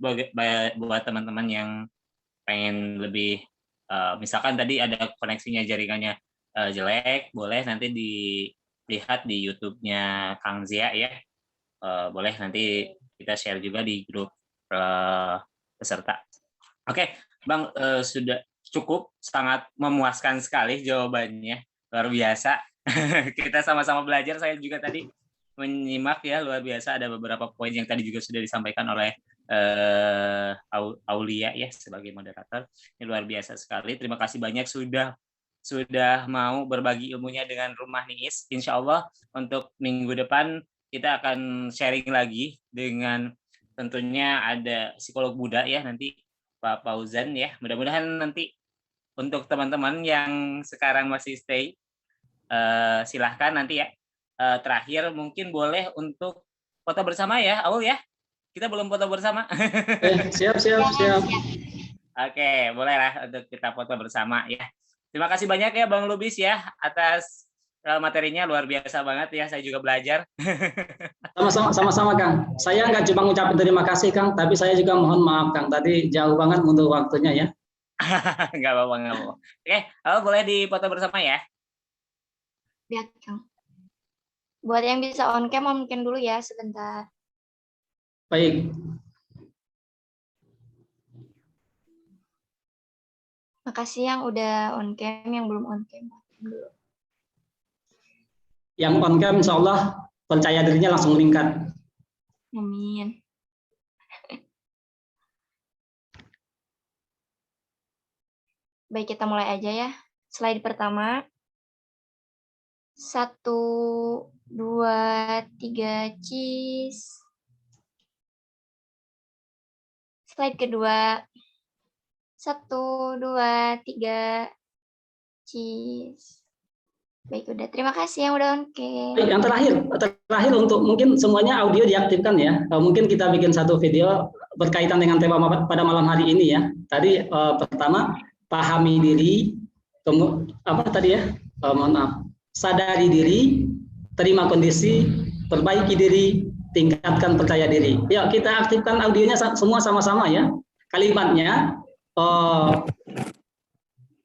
buat teman-teman yang pengen lebih, misalkan tadi ada koneksinya jaringannya jelek, boleh nanti dilihat di YouTube-nya Kang Zia ya. Boleh nanti kita share juga di grup peserta. Oke, Bang, sudah cukup, sangat memuaskan sekali jawabannya, luar biasa. Kita sama-sama belajar, saya juga tadi menyimak ya, luar biasa ada beberapa poin yang tadi juga sudah disampaikan oleh Aulia ya sebagai moderator. Ini luar biasa sekali. Terima kasih banyak sudah mau berbagi ilmunya dengan Rumah Niis. Insya Allah untuk minggu depan kita akan sharing lagi dengan tentunya ada psikolog muda ya nanti Pak Fauzan ya. Mudah-mudahan nanti untuk teman-teman yang sekarang masih stay, silahkan nanti ya. Terakhir mungkin boleh untuk foto bersama ya, Aul ya. Kita belum foto bersama. Siap. Oke, bolehlah untuk kita foto bersama ya. Terima kasih banyak ya Bang Lubis ya atas materinya, luar biasa banget ya. Saya juga belajar. Sama-sama Kang. Saya nggak cuma ngucapin terima kasih Kang, tapi saya juga mohon maaf Kang. Tadi jauh banget mundur waktunya ya. Nggak apa-apa. Oke, boleh dipoto bersama ya. Lihat Kang. Buat yang bisa on cam mungkin dulu ya sebentar. Baik. Makasih yang udah on cam, yang belum on cam dulu. Yang on cam insya Allah percaya dirinya langsung meningkat. Amin. Baik, kita mulai aja ya. Slide pertama. 1, 2, 3, cheese. Slide kedua. 1, 2, 3, cheese. Baik, udah. Terima kasih yang udah on cam. Baik, yang terakhir untuk mungkin semuanya audio diaktifkan ya. Mungkin kita bikin satu video berkaitan dengan tema pada malam hari ini ya. Tadi pertama pahami diri, apa tadi ya? Mohon maaf. Sadari diri, terima kondisi, perbaiki diri, tingkatkan percaya diri. Yuk kita aktifkan audionya semua sama-sama ya. Kalimatnya,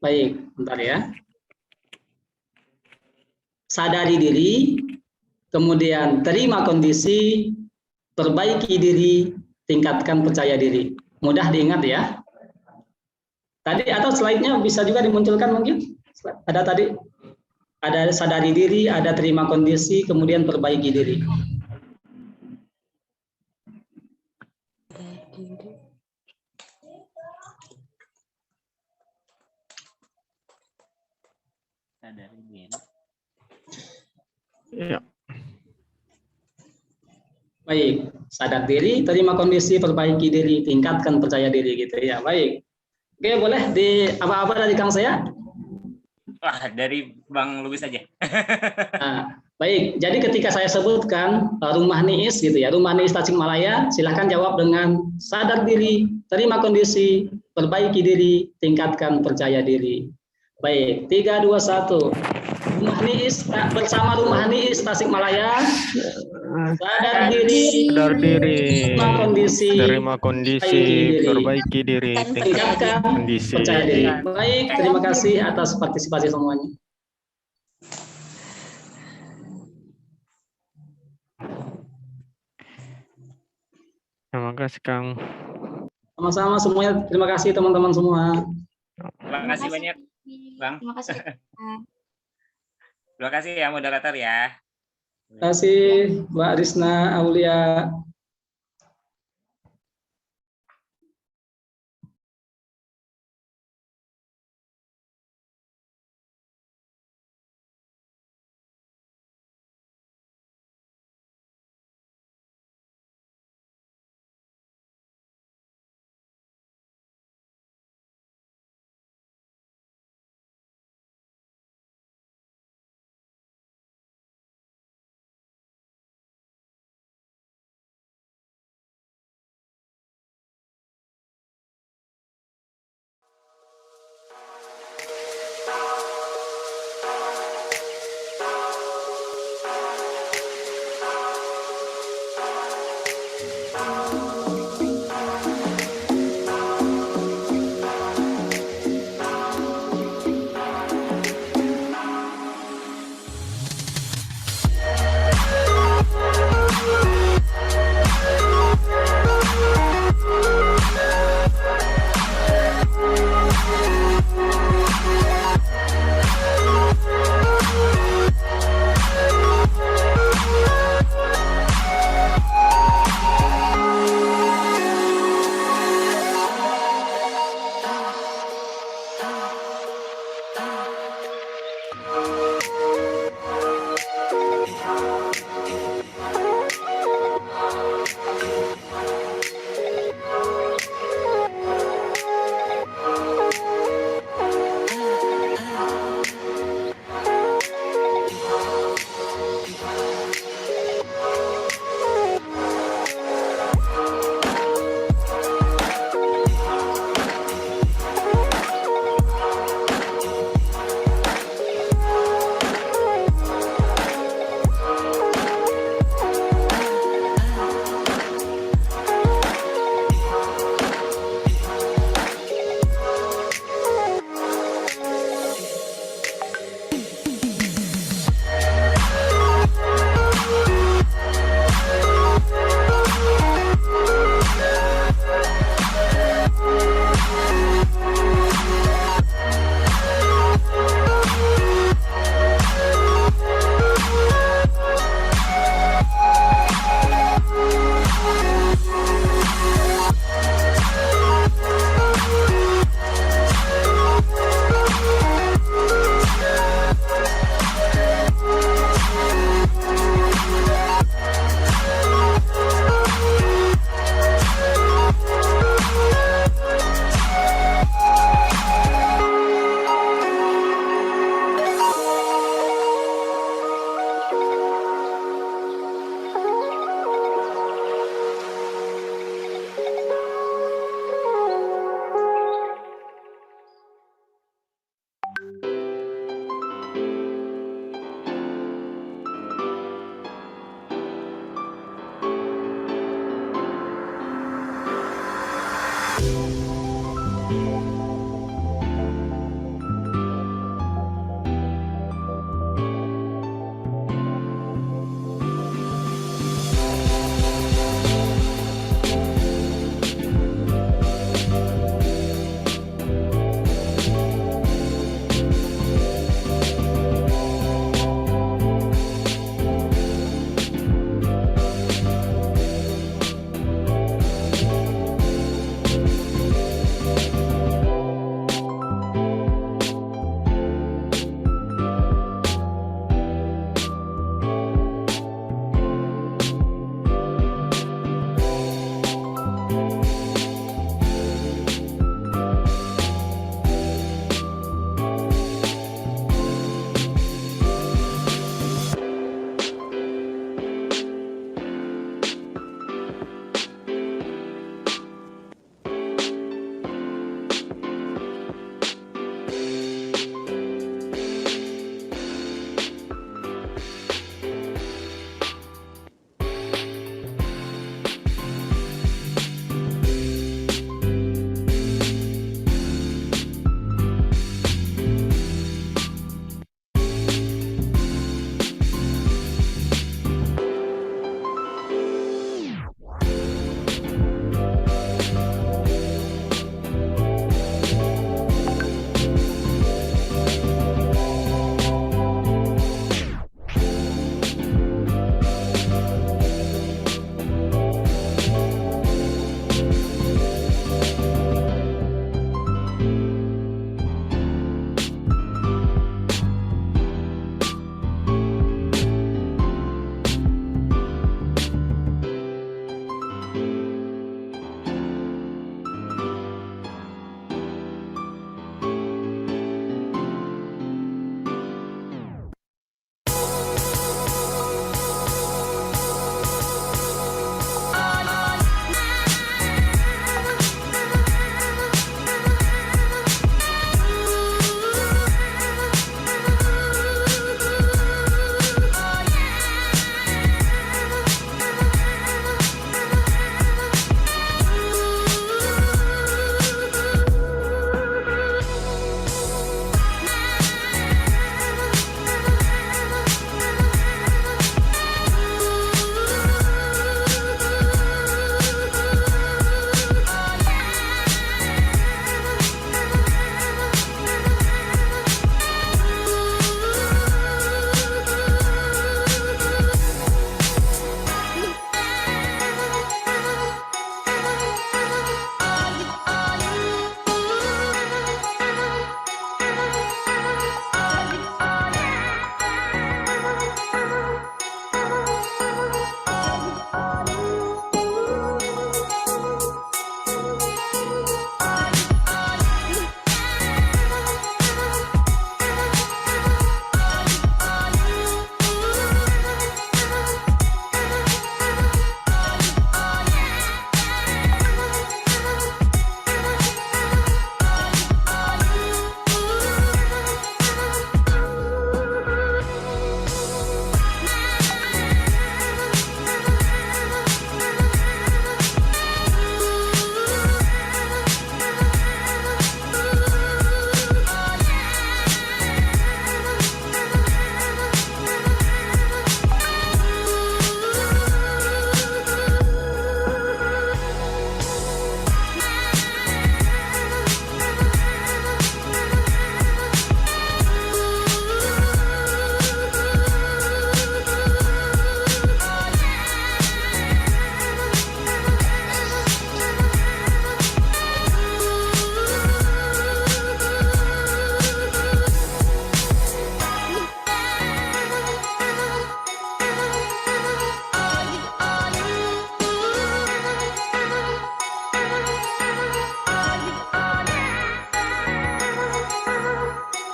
baik, bentar ya. Sadari diri, kemudian terima kondisi, perbaiki diri, tingkatkan percaya diri. Mudah diingat ya. Tadi atau slide-nya bisa juga dimunculkan mungkin. Ada tadi. Ada sadari diri, ada terima kondisi, kemudian perbaiki diri. Sadari diri. Ya. Baik, sadar diri, terima kondisi, perbaiki diri, tingkatkan percaya diri gitu ya. Baik. Oke, boleh di apa-apa dari Kang saya? Wah, dari Bang Lubis aja. Nah, baik, jadi ketika saya sebutkan Rumah Niis gitu ya, Rumah Niis Tasikmalaya, silahkan jawab dengan sadar diri, terima kondisi, perbaiki diri, tingkatkan percaya diri. Baik, 3, 2, 1. Rumah Niis bersama Rumah Niis Tasikmalaya. Sadar diri, terima kondisi, perbaiki diri, tingkatkan kondisi. Percaya diri. Baik, terima kasih atas partisipasi semuanya. Terima kasih Kang. Sama-sama semuanya. Terima kasih teman-teman semua. Terima kasih banyak, Bang. Terima kasih. Terima kasih ya moderator ya. Terima kasih Mbak Risna Aulia.